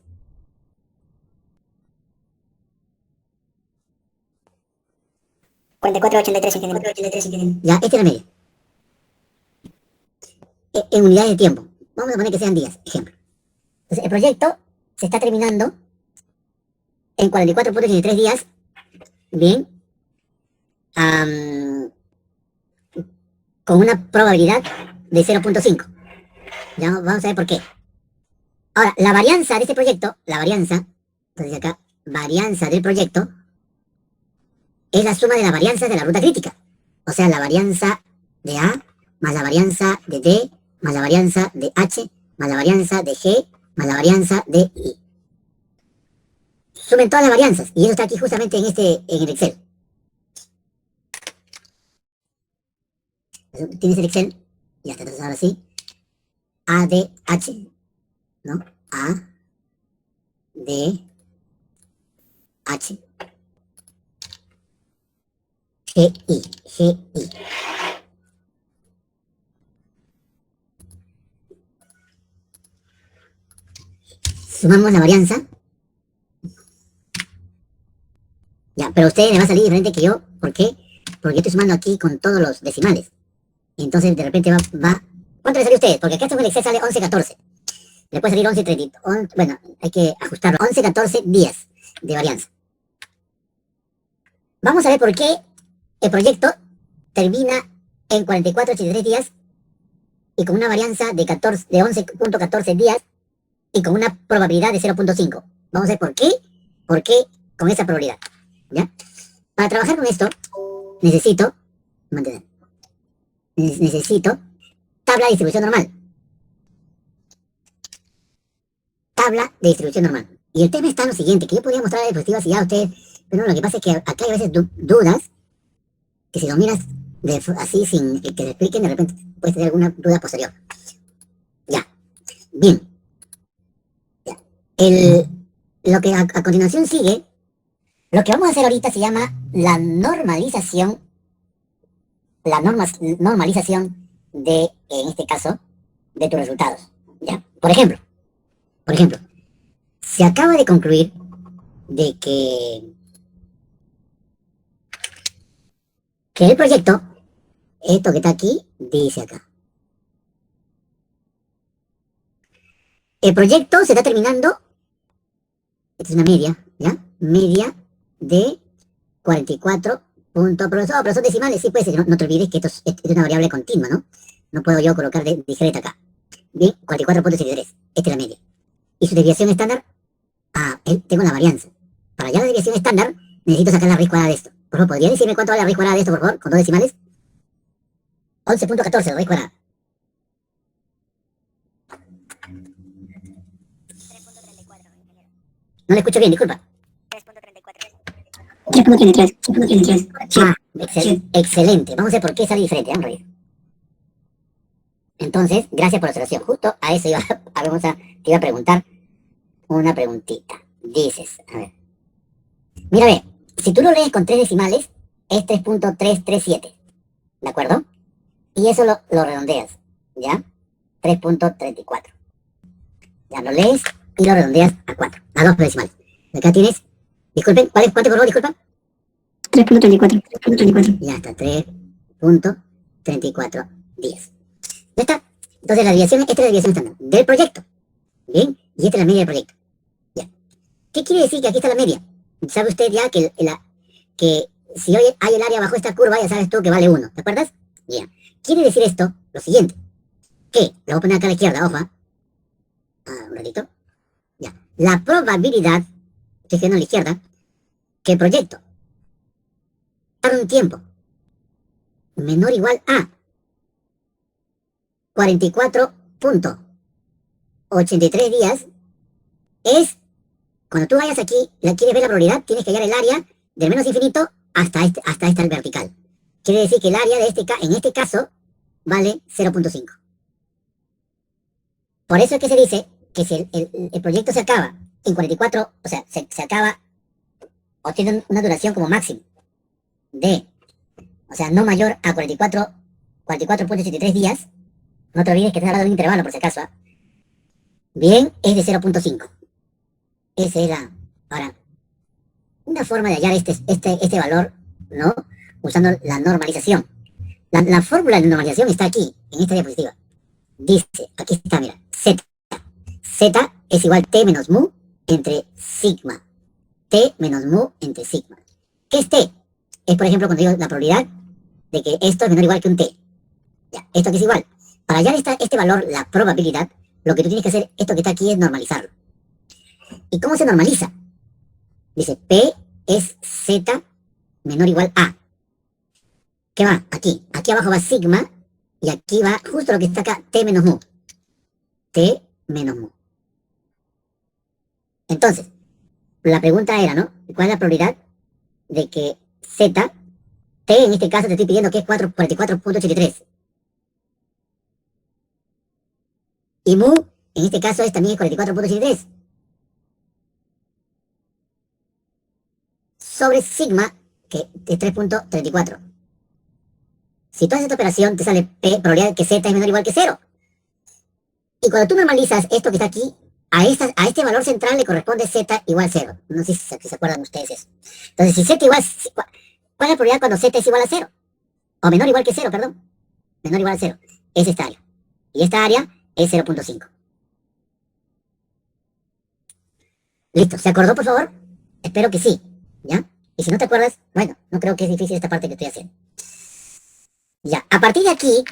44,83, ingeniero. Ya, esta es la media. En unidades de tiempo. Vamos a poner que sean días, ejemplo. Entonces, el proyecto se está terminando en 44.83 días. Bien. Con una probabilidad de 0.5. Ya vamos a ver por qué. Ahora, la varianza de este proyecto, entonces acá, varianza del proyecto, es la suma de las varianzas de la ruta crítica. O sea, la varianza de A, más la varianza de D, más la varianza de H, más la varianza de G, más la varianza de I. Sumen todas las varianzas, y eso está aquí justamente en el Excel. Tienes el Excel, ya está, entonces ahora sí. A, D, H, ¿no? A, D, H, G, I, G, I. Sumamos la varianza. Ya, pero a usted le va a salir diferente que yo. ¿Por qué? Porque yo estoy sumando aquí con todos los decimales. Entonces, de repente va. ¿Cuánto le salió a ustedes? Porque acá en el Excel sale 11.14. Le puede salir 11.30. Bueno, hay que ajustarlo. 11.14 días de varianza. Vamos a ver por qué el proyecto termina en 44.83 días y con una varianza de 11.14 días y con una probabilidad de 0.5. Vamos a ver por qué. ¿Por qué con esa probabilidad? ¿Ya? Para trabajar con esto, necesito tabla de distribución normal. Tabla de distribución normal. Y el tema está en lo siguiente, que yo podría mostrar la diapositiva si ya a ustedes, pero no, lo que pasa es que acá hay a veces dudas, que si lo miras así sin que te expliquen, de repente puedes tener alguna duda posterior. Ya. Bien. Ya. Lo que a continuación sigue, lo que vamos a hacer ahorita se llama la normalización, de, en este caso, de tus resultados. ¿Ya? Por ejemplo, se acaba de concluir de que el proyecto, esto que está aquí, dice acá. El proyecto se está terminando, esta es una media, ¿ya? Media de 44 puntos, pero son decimales, sí, pues, no te olvides que esto es una variable continua, ¿no? No puedo yo colocar discreta acá. Bien, 44.73, esta es la media. ¿Y su desviación estándar? Tengo la varianza. Para hallar la desviación estándar, necesito sacar la raíz cuadrada de esto. Por favor, ¿podría decirme cuánto vale la raíz cuadrada de esto, por favor? Con dos decimales. 11.14, la raíz cuadrada. 3.34, ingeniero. No le escucho bien, disculpa. 3.33. 3.33. Sí. Ah, excelente. Vamos a ver por qué sale diferente. Vamos a ver. Entonces, gracias por la observación. Justo a eso te iba a preguntar una preguntita. Dices, a ver. Mira, ve, si tú lo lees con tres decimales, es 3.337. ¿De acuerdo? Y eso lo redondeas, ¿ya? 3.34. Ya lo lees y lo redondeas a 4, a dos decimales. Acá tienes, disculpen, ¿cuánto por favor? Disculpa. 3.34. 3.34. Ya está, 3.34 días. Ya está. Entonces la desviación, esta es la desviación estándar del proyecto. Bien, y esta es la media del proyecto. Ya. ¿Qué quiere decir que aquí está la media? Sabe usted ya que si hoy hay el área bajo esta curva, ya sabes tú que vale 1. ¿Te acuerdas? Ya. Quiere decir esto, lo siguiente. Que, lo voy a poner acá a la izquierda, ojo. Un ratito. Ya. La probabilidad, estoy escribiendo a la izquierda, que el proyecto tarda un tiempo menor o igual a 44.83 días es, cuando tú vayas aquí, quieres ver la probabilidad, tienes que hallar el área del menos infinito hasta esta vertical. Quiere decir que el área de en este caso vale 0.5. Por eso es que se dice que si el proyecto se acaba en 44, o sea, se acaba o tiene una duración como máximo de, o sea, no mayor a 44.83 días, no te olvides que estás hablando de un intervalo por si acaso, ¿eh? Bien, es de 0.5. Esa es ahora, una forma de hallar este valor, ¿no? Usando la normalización. La fórmula de normalización está aquí, en esta diapositiva. Dice, aquí está, mira, Z. Z es igual T menos mu entre sigma. T menos mu entre sigma. ¿Qué es T? Es, por ejemplo, cuando digo la probabilidad de que esto es menor o igual que un T. Ya, esto aquí es igual. Para hallar este valor, la probabilidad, lo que tú tienes que hacer, esto que está aquí, es normalizarlo. ¿Y cómo se normaliza? Dice, P es Z menor o igual a. ¿Qué va? Aquí. Aquí abajo va sigma y aquí va justo lo que está acá, T menos mu. T menos mu. Entonces, la pregunta era, ¿no? ¿Cuál es la probabilidad de que Z, T en este caso te estoy pidiendo que es 44.83? Y mu, en este caso también es 44.83. Sobre sigma, que es 3.34. Si tú haces esta operación, te sale P, probabilidad de que Z es menor o igual que 0. Y cuando tú normalizas esto que está aquí, a este valor central le corresponde Z igual 0. No sé si se acuerdan ustedes eso. Entonces, si Z igual... ¿Cuál es la probabilidad cuando Z es igual a 0? O menor o igual que 0, perdón. Menor o igual a 0. Es esta área. Y esta área es 0.5. Listo. ¿Se acordó, por favor? Espero que sí. ¿Ya? Y si no te acuerdas, bueno, no creo que es difícil esta parte que estoy haciendo. Ya. A partir de aquí,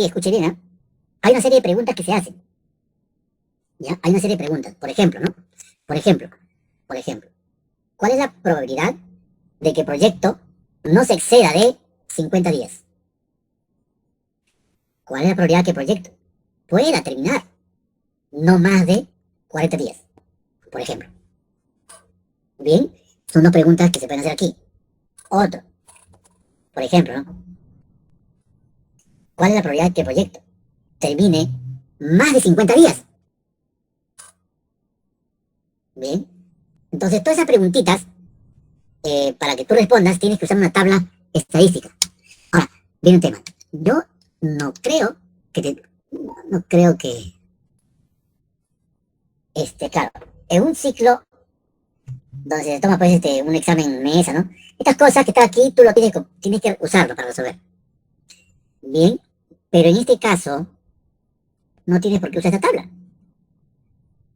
escuche bien, ¿eh? Hay una serie de preguntas que se hacen. ¿Ya? Hay una serie de preguntas. Por ejemplo, ¿no? Por ejemplo, ¿cuál es la probabilidad de que el proyecto no se exceda de 50 días? ¿Cuál es la probabilidad que el proyecto pueda terminar no más de 40 días? Por ejemplo. Bien, son dos preguntas que se pueden hacer aquí. Otro. Por ejemplo, ¿no? ¿Cuál es la probabilidad que el proyecto termine más de 50 días? Bien. Entonces, todas esas preguntitas, para que tú respondas, tienes que usar una tabla estadística. Ahora, viene un tema. Yo no creo que claro, en un ciclo donde se toma pues un examen mesa, ¿no? Estas cosas que están aquí, tú lo tienes que usarlo para resolver. Bien, pero en este caso, no tienes por qué usar esta tabla.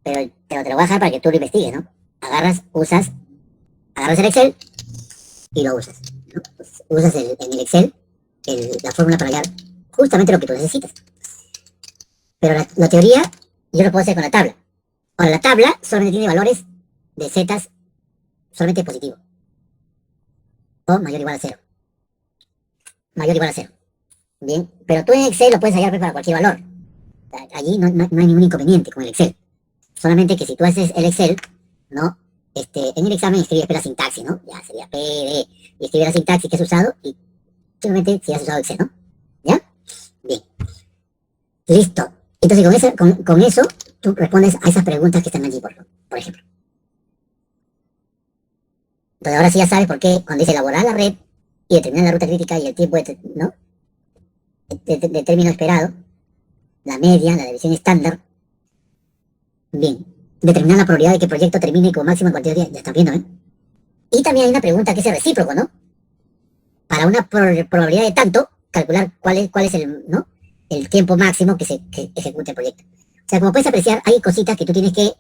Pero te lo voy a dejar para que tú lo investigues, ¿no? Agarras el Excel y lo usas, ¿no? Usas en el Excel la fórmula para hallar justamente lo que tú necesitas. Pero la teoría yo lo puedo hacer con la tabla. Ahora, la tabla solamente tiene valores de zetas solamente es positivo. O mayor o igual a 0. Mayor o igual a 0. Bien, pero tú en Excel lo puedes hallar pues, para cualquier valor. Allí no hay ningún inconveniente con el Excel. Solamente que si tú haces el Excel, ¿no? En el examen escribes la sintaxis, ¿no? Ya sería PD, y escribes la sintaxis que has usado y simplemente si has usado Excel, ¿no? ¿Ya? Bien. Listo. Entonces con eso tú respondes a esas preguntas que están allí, por ejemplo. Entonces ahora sí ya sabes por qué cuando dice elaborar la red y determinar la ruta crítica y el tiempo ¿no? de término esperado, la media, la división estándar. Bien. Determinar la probabilidad de que el proyecto termine como máximo en 42 días. Ya están viendo, ¿eh? Y también hay una pregunta que es el recíproco, ¿no? Para una probabilidad de tanto, calcular cuál es ¿no? El tiempo máximo que ejecute el proyecto. O sea, como puedes apreciar, hay cositas que tú tienes que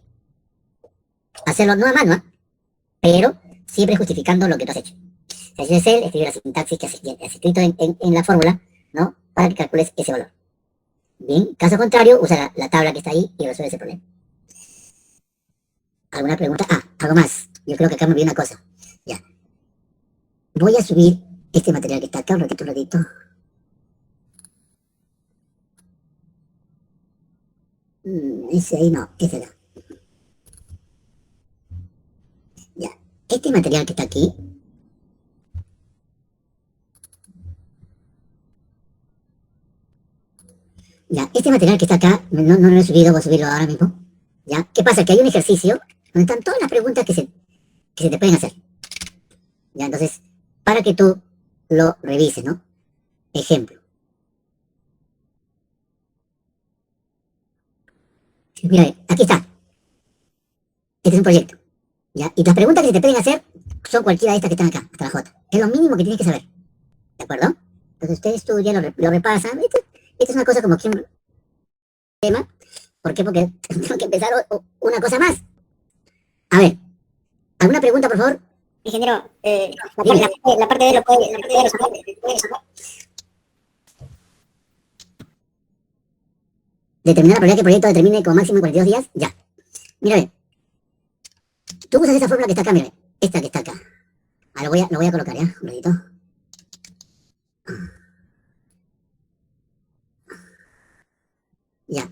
hacerlo no a mano, ¿eh? Pero siempre justificando lo que tú has hecho. Si haces Excel, escribe la sintaxis que has escrito en la fórmula, ¿no? Para que calcules ese valor. Bien, caso contrario, usa la tabla que está ahí y resuelve ese problema. ¿Alguna pregunta? Ah, algo más. Yo creo que acá me olvidé una cosa. Ya. Voy a subir este material que está acá, un ratito. Ese ahí no, ese no. Ya. Este material que está aquí. Ya, este material que está acá, no lo he subido, voy a subirlo ahora mismo. ¿Ya? ¿Qué pasa? Que hay un ejercicio donde están todas las preguntas que se te pueden hacer. Ya, entonces, para que tú lo revises, ¿no? Ejemplo. Mira, aquí está. Este es un proyecto. ¿Ya? Y las preguntas que se te pueden hacer son cualquiera de estas que están acá, hasta la J. Es lo mínimo que tienes que saber. ¿De acuerdo? Entonces usted estudia, lo repasa. Esta es una cosa como que un tema. ¿Por qué? Porque tengo que empezar una cosa más. A ver, ¿alguna pregunta, por favor? Ingeniero, la parte de lo puede resolver. Determinar la probabilidad que el proyecto determine como máximo en 42 días. Ya. Mira, ve. Tú usas esa fórmula que está acá, mira. Esta que está acá. Ahora lo voy a colocar, ¿ya? Un ratito. Ya.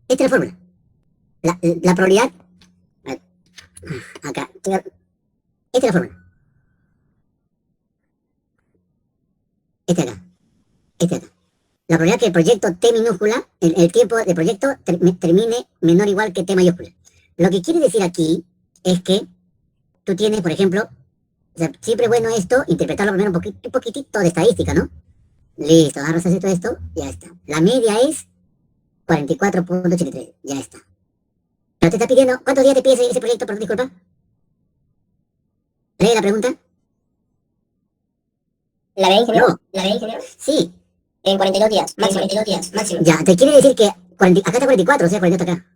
Esta es la fórmula. La probabilidad. A ver, acá. Esta es la fórmula. Esta de acá. Esta de acá. La probabilidad que el proyecto T minúscula, el tiempo de proyecto termine menor o igual que T mayúscula. Lo que quiere decir aquí es que tú tienes, por ejemplo, o sea, siempre es bueno esto, interpretarlo primero un poquitito de estadística, ¿no? Listo, agarras todo esto, ya está. La media es 44.83, ya está. Pero te está pidiendo, ¿cuántos días te pide ese proyecto? Perdón, disculpa. ¿Lee la pregunta? ¿La ve, ingeniero? No. ¿La ve, ingeniero? Sí. En 42 días, máximo. Ya, te quiere decir que acá está 44, o sea, 48 acá.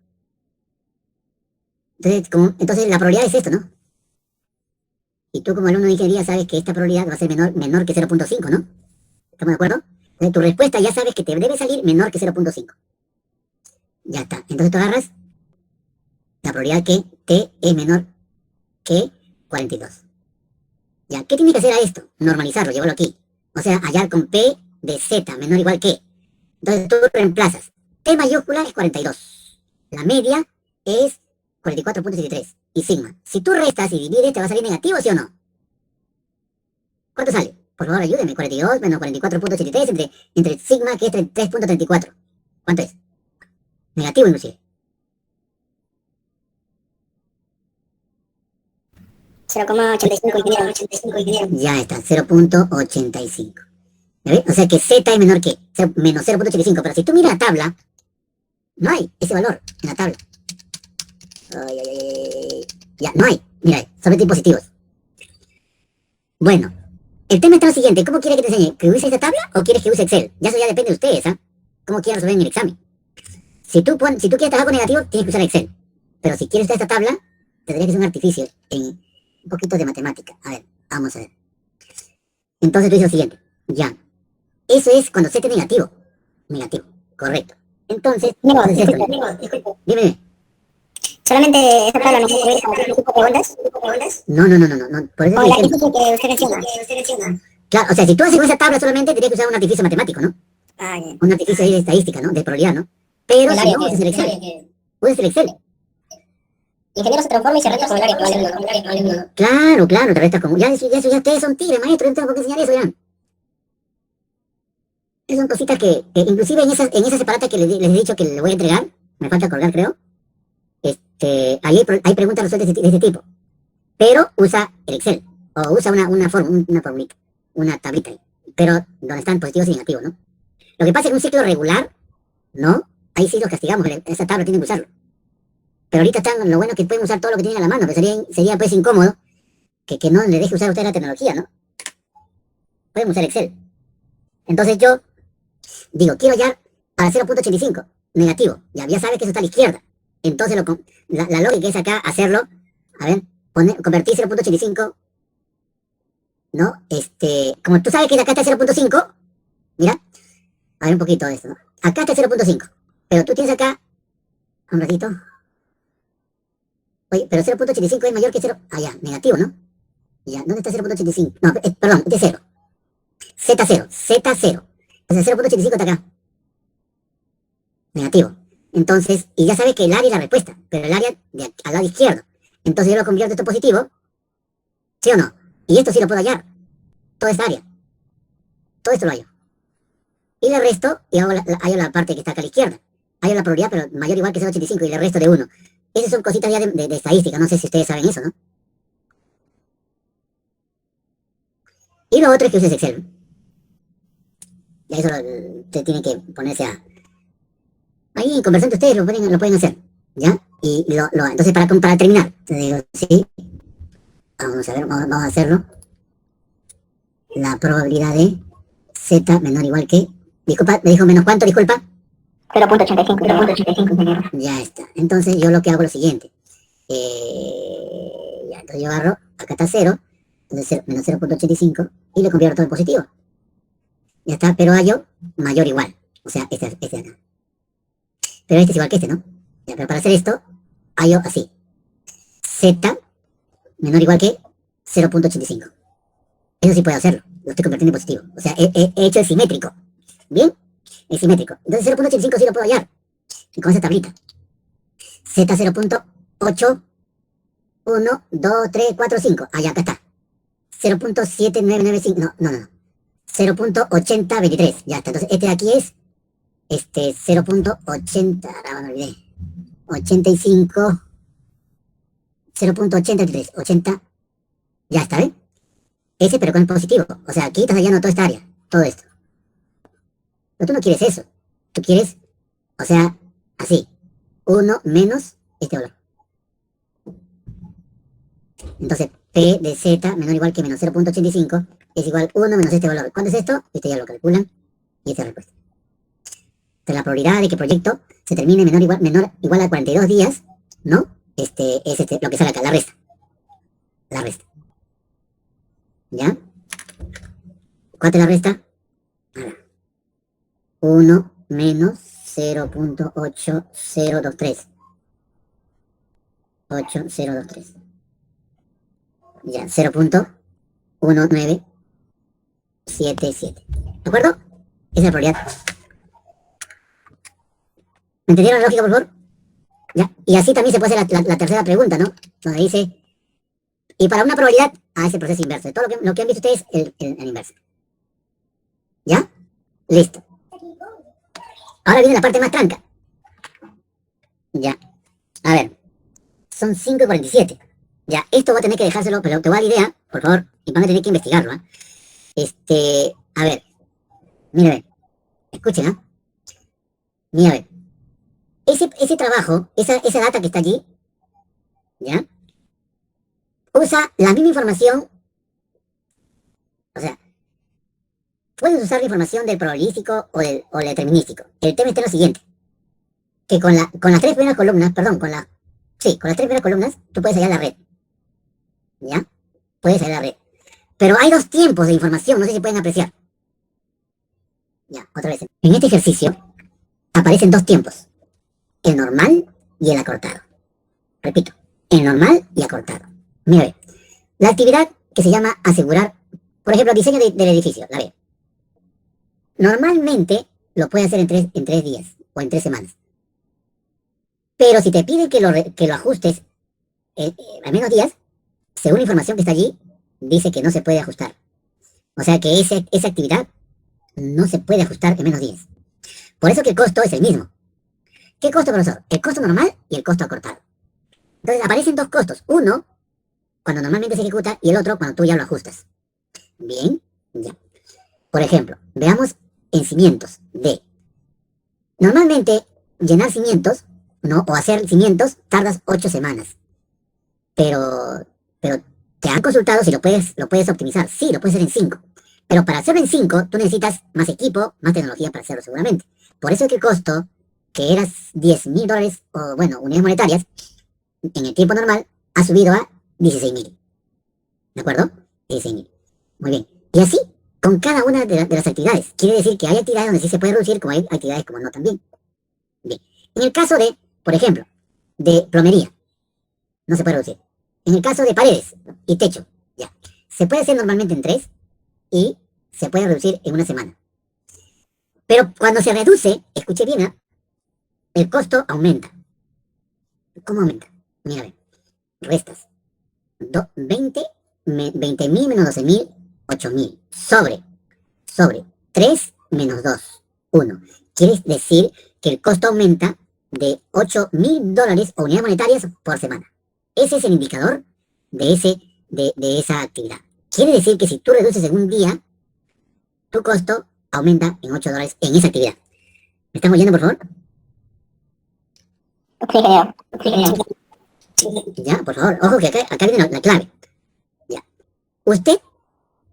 Entonces la probabilidad es esto, ¿no? Y tú como alumno de ingeniería sabes que esta probabilidad va a ser menor que 0.5, ¿no? ¿Estamos de acuerdo? Entonces tu respuesta ya sabes que te debe salir menor que 0.5. Ya está. Entonces tú agarras la probabilidad que T es menor que 42. Ya, ¿qué tienes que hacer a esto? Normalizarlo, llevarlo aquí. O sea, hallar con P de Z menor o igual que. Entonces tú reemplazas. T mayúscula es 42. La media es 44.73. Y sigma. Si tú restas y divides, ¿te va a salir negativo, sí o no? ¿Cuánto sale? Por favor, ayúdeme. 42 menos 44.83 entre sigma, que es 3.34. ¿Cuánto es? Negativo, inclusive. 0,85, ingeniero. Ya está, 0.85. ¿Ya ves? O sea que Z es menor que menos 0.85. Pero si tú miras la tabla, no hay ese valor en la tabla. Ay, ay, ay. Ya, no hay. Mira, solamente positivos. Bueno, el tema está lo siguiente. ¿Cómo quieres que te enseñe? ¿Que use esta tabla o quieres que use Excel? Ya eso ya depende de ustedes, ¿ah? ¿Cómo quieran resolver en el examen? Si tú quieres trabajar con negativo, tienes que usar Excel. Pero si quieres usar esta tabla, tendría que ser un artificio en un poquito de matemática. A ver, vamos a ver. Entonces tú dices lo siguiente. Ya. Eso es cuando Z es negativo. Negativo. Correcto. Entonces, Ingeniero, entonces disculpe. dime. Solamente esta tabla nos va a servir para tipo de preguntas. No. Por eso O el estoy diciendo. artificio que usted menciona. Claro, o sea, si tú haces con esa tabla solamente, tendrías que usar un artificio matemático, ¿no? Ah, ya. Un artificio ahí de estadística, ¿no? De probabilidad, ¿no? Pero El si área no, usas el Excel. que... Usas el Excel. Ingeniero se transforma y se resta con el área probable 1. Claro, te restas como. Ya, eso ya ustedes son tigres, maestro, no tengo por qué enseñar eso ya. Esas son cositas que inclusive en esa separata que les he dicho que le voy a entregar, me falta colgar, creo. Ahí hay preguntas resueltas de este tipo. Pero usa el Excel. O usa una formulita, una tablita ahí. Pero donde están positivos y negativos, ¿no? Lo que pasa es que un ciclo regular, ¿no? Ahí sí los castigamos, esa tabla tienen que usarlo. Pero ahorita están, lo bueno es que pueden usar todo lo que tienen a la mano, pero sería pues incómodo que no le deje usar a usted la tecnología, ¿no? Pueden usar Excel. Entonces yo digo, quiero hallar para 0.85, negativo. Ya sabe que eso está a la izquierda. Entonces la lógica es acá hacerlo, a ver, convertir 0.85, ¿no? Como tú sabes que acá está 0.5, mira, a ver un poquito de esto, ¿no? Acá está 0.5, pero tú tienes acá, un ratito, oye, pero 0.85 es mayor que 0, ya, negativo, ¿no? Ya, ¿dónde está 0.85? No, perdón, este es 0. Z0. Entonces 0.85 está acá. Negativo. Entonces, y ya sabes que el área es la respuesta, pero el área al lado izquierdo. Entonces yo lo convierto esto positivo, ¿sí o no? Y esto sí lo puedo hallar. Toda esta área. Todo esto lo hallo. Y le resto, y hallo la parte que está acá a la izquierda. Hallo la probabilidad, pero mayor o igual que 0.85 y le resto de 1. Esas son cositas ya de estadística, no sé si ustedes saben eso, ¿no? Y lo otro es que uses Excel. Ya eso usted tiene que ponerse a... Ahí en conversando ustedes lo pueden hacer, ¿ya? Y entonces para terminar, te digo, sí, vamos a ver, vamos a hacerlo. La probabilidad de Z menor o igual que... Disculpa, me dijo menos cuánto, disculpa. 0.85. Ya está. Entonces yo lo que hago es lo siguiente. Ya, entonces yo agarro, acá está 0, entonces menos 0.85 y le convierto todo en positivo. Ya está, pero hallo mayor o igual. O sea, este de acá. Pero este es igual que este, ¿no? Ya, pero para hacer esto, hallo así. Z menor o igual que 0.85. Eso sí puedo hacerlo. Lo estoy convirtiendo en positivo. O sea, he hecho el simétrico. ¿Bien? Es simétrico. Entonces 0.85 sí lo puedo hallar. Y con esa tablita. Z 0.8, 1, 2, 3, 4, 5. Allá, acá está. 0.7995. No. 0.8023. Ya está. Entonces este de aquí es 0.80. Ahora me olvidé. 85. 0.83. 80. Ya está, ¿ven? Ese pero con el positivo. O sea, aquí estás hallando toda esta área. Todo esto. Pero tú no quieres eso. Tú quieres, o sea, así. 1 menos este valor. Entonces, P de Z menor o igual que menos 0.85 es igual a 1 menos este valor. ¿Cuánto es esto? Esto ya lo calculan y esta es la respuesta. Entonces, la probabilidad de que el proyecto se termine menor o igual a 42 días, ¿no? Es lo que sale acá, la resta. La resta. ¿Ya? ¿Cuánto es la resta? Ahora. 1 menos 0.8023. 8023. Ya, 0.1977. ¿De acuerdo? Esa es la probabilidad. ¿Me entendieron la lógica, por favor? ¿Ya? Y así también se puede hacer la tercera pregunta, ¿no? Donde dice, y para una probabilidad, es el proceso inverso. Todo lo que han visto ustedes, el inverso. ¿Ya? Listo. Ahora viene la parte más tranca. Ya. A ver. Son 5:47. Ya, esto voy a tener que dejárselo, pero te voy a dar idea, por favor, y van a tener que investigarlo, ¿ah? A ver. Mira, a ver. Escuchen, ¿ah? Mira, a ver. Ese trabajo, esa data que está allí, ¿ya? Usa la misma información, o sea, puedes usar la información del probabilístico o del determinístico. El tema está en lo siguiente, que con las tres primeras columnas, perdón, con las tres primeras columnas, tú puedes hallar la red, ¿ya? Puedes hallar la red. Pero hay dos tiempos de información, no sé si pueden apreciar. Ya, otra vez. En este ejercicio aparecen dos tiempos, el normal y el acortado. Repito, en normal y acortado. Mira, ve, la actividad que se llama asegurar, por ejemplo, el diseño del edificio, la ve. Normalmente lo puede hacer en 3 días o en 3 semanas. Pero si te piden que lo ajustes a menos días, según la información que está allí, dice que no se puede ajustar. O sea que esa actividad no se puede ajustar en menos días. Por eso que el costo es el mismo. ¿Qué costo, profesor? El costo normal y el costo acortado. Entonces aparecen dos costos. Uno, cuando normalmente se ejecuta, y el otro cuando tú ya lo ajustas. Bien, ya. Por ejemplo, veamos en cimientos de... Normalmente, llenar cimientos, ¿no? O hacer cimientos tardas 8 semanas. Pero te han consultado si lo puedes optimizar. Sí, lo puedes hacer en 5. Pero para hacerlo en 5, tú necesitas más equipo, más tecnología para hacerlo seguramente. Por eso es que el costo, que era $10,000, o bueno, unidades monetarias, en el tiempo normal, ha subido a 16,000. ¿De acuerdo? 16,000. Muy bien. Y así, con cada una de las actividades. Quiere decir que hay actividades donde sí se puede reducir, como hay actividades como no también. Bien. En el caso de, por ejemplo, de plomería, no se puede reducir. En el caso de paredes y techo, ya. Se puede hacer normalmente en 3 y se puede reducir en 1 semana. Pero cuando se reduce, escuche bien, ¿eh? El costo aumenta. ¿Cómo aumenta? Mira, a ver, restas. 20,000 menos 12,000, 8,000. Sobre 3 menos 2, 1. Quiere decir que el costo aumenta de $8,000 o unidades monetarias por semana. Ese es el indicador de esa actividad. Quiere decir que si tú reduces en un día, tu costo aumenta en $8 en esa actividad. ¿Me están oyendo, por favor? Ok, creo. Ok, creo. Ya, por favor. Ojo que acá viene la clave. Ya. Usted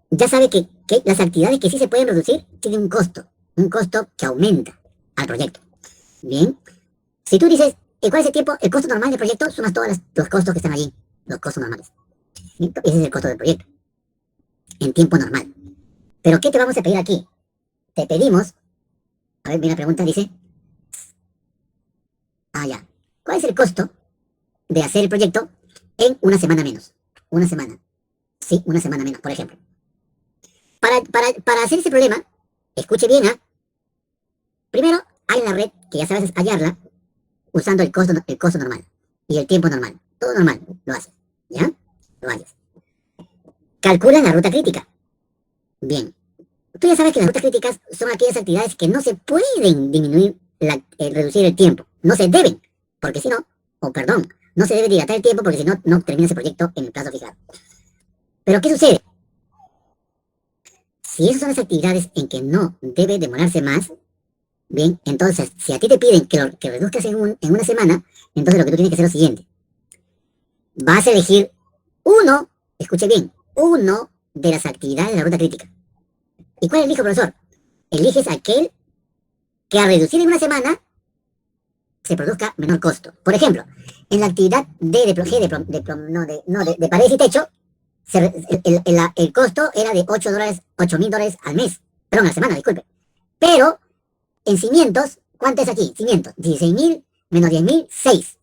ya sabe que las actividades que sí se pueden reducir tienen un costo que aumenta al proyecto. Bien. Si tú dices, ¿cuál es el tiempo? El costo normal del proyecto, sumas todos los costos que están allí, los costos normales. Ese es el costo del proyecto, en tiempo normal. Pero ¿qué te vamos a pedir aquí? Te pedimos, a ver, viene la pregunta, dice, ya, ¿cuál es el costo de hacer el proyecto en 1 semana menos? 1 semana. Sí, 1 semana menos, por ejemplo. Para hacer ese problema, escuche bien, primero hay la red que ya sabes hallarla usando el costo normal y el tiempo normal. Todo normal, lo haces. ¿Ya? Lo haces. Calcula la ruta crítica. Bien. Tú ya sabes que las rutas críticas son aquellas actividades que no se pueden reducir el tiempo. No se deben, porque si no, no se debe dilatar el tiempo porque si no, no termina ese proyecto en el plazo fijado. Pero ¿qué sucede? Si esas son las actividades en que no debe demorarse más, bien, entonces, si a ti te piden que reduzcas en 1 semana, entonces lo que tú tienes que hacer es lo siguiente. Vas a elegir uno, escuche bien, uno de las actividades de la ruta crítica. ¿Y cuál elijo, profesor? Eliges aquel que al reducir en 1 semana se produzca menor costo. Por ejemplo, en la actividad de paredes y techo, el costo era de $8,000 al mes. Perdón, a la semana, disculpe. Pero en cimientos, ¿cuánto es aquí? Cimientos, 16,000 menos 10,000, 6.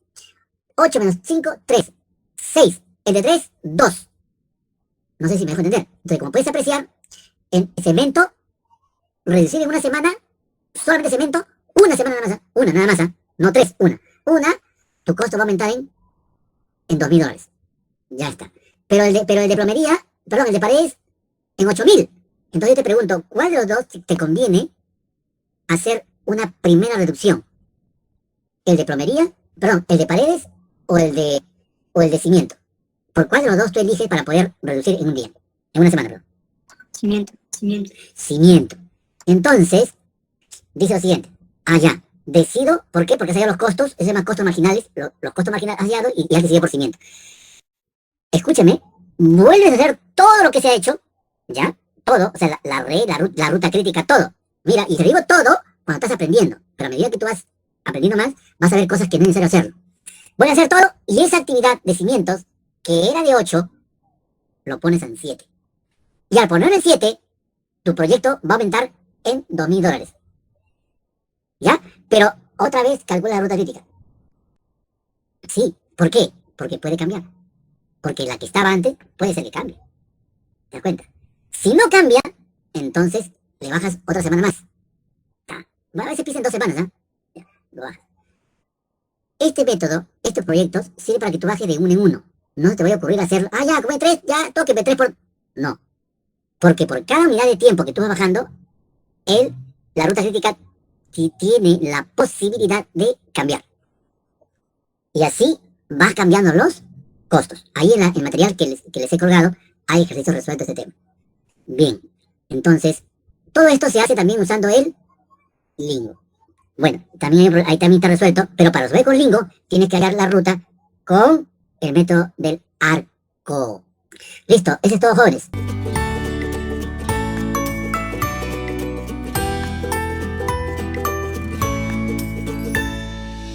8 menos 5, 3. 6. Entre 3, 2. No sé si me dejo entender. Entonces, como puedes apreciar, en cemento, reducir en 1 semana, solamente cemento, 1 semana nada más. Una nada más, no 3, una. Tu costo va a aumentar en $2,000. Ya está. Pero el de plomería, perdón, el de paredes, en 8,000. Entonces yo te pregunto, ¿cuál de los dos te conviene hacer una primera reducción? ¿El de plomería? Perdón, ¿el de paredes o el de cimiento? ¿Por cuál de los dos tú eliges para poder reducir en un día? En 1 semana, perdón. Cimiento. Entonces, dice lo siguiente. Ya. Decido, ¿por qué? Porque has hallado los costos, esos se llaman costos marginales, los costos marginales has hallado y has decidido por cimiento. Escúchame, vuelves a hacer todo lo que se ha hecho, ¿ya? Todo, o sea, la red, la ruta crítica, todo. Mira, y te digo todo cuando estás aprendiendo, pero a medida que tú vas aprendiendo más, vas a ver cosas que no es necesario hacerlo. Voy a hacer todo y esa actividad de cimientos, que era de 8, lo pones en 7. Y al ponerlo en 7, tu proyecto va a aumentar en $2,000. ¿Ya? Pero otra vez calcula la ruta crítica. Sí, ¿Por qué? Porque puede cambiar. Porque la que estaba antes puede ser que cambie. ¿Te das cuenta? Si no cambia, entonces le bajas otra semana más. A veces pisa en 2 semanas, ¿ah? Ya, lo bajas. Este método, estos proyectos, sirve para que tú bajes de uno en uno. No se te vaya a ocurrir hacerlo. Ah, ya, como en 3, ya, tóqueme 3 por... No. Porque por cada unidad de tiempo que tú vas bajando, la ruta crítica tiene la posibilidad de cambiar. Y así vas cambiando los costos. Ahí en el material que les he colgado hay ejercicios resueltos de este tema. Bien, entonces, todo esto se hace también usando el Lingo. Bueno, ahí también está resuelto, pero para resolver con Lingo tienes que hallar la ruta con el método del arco. Listo, ese es todo, jóvenes.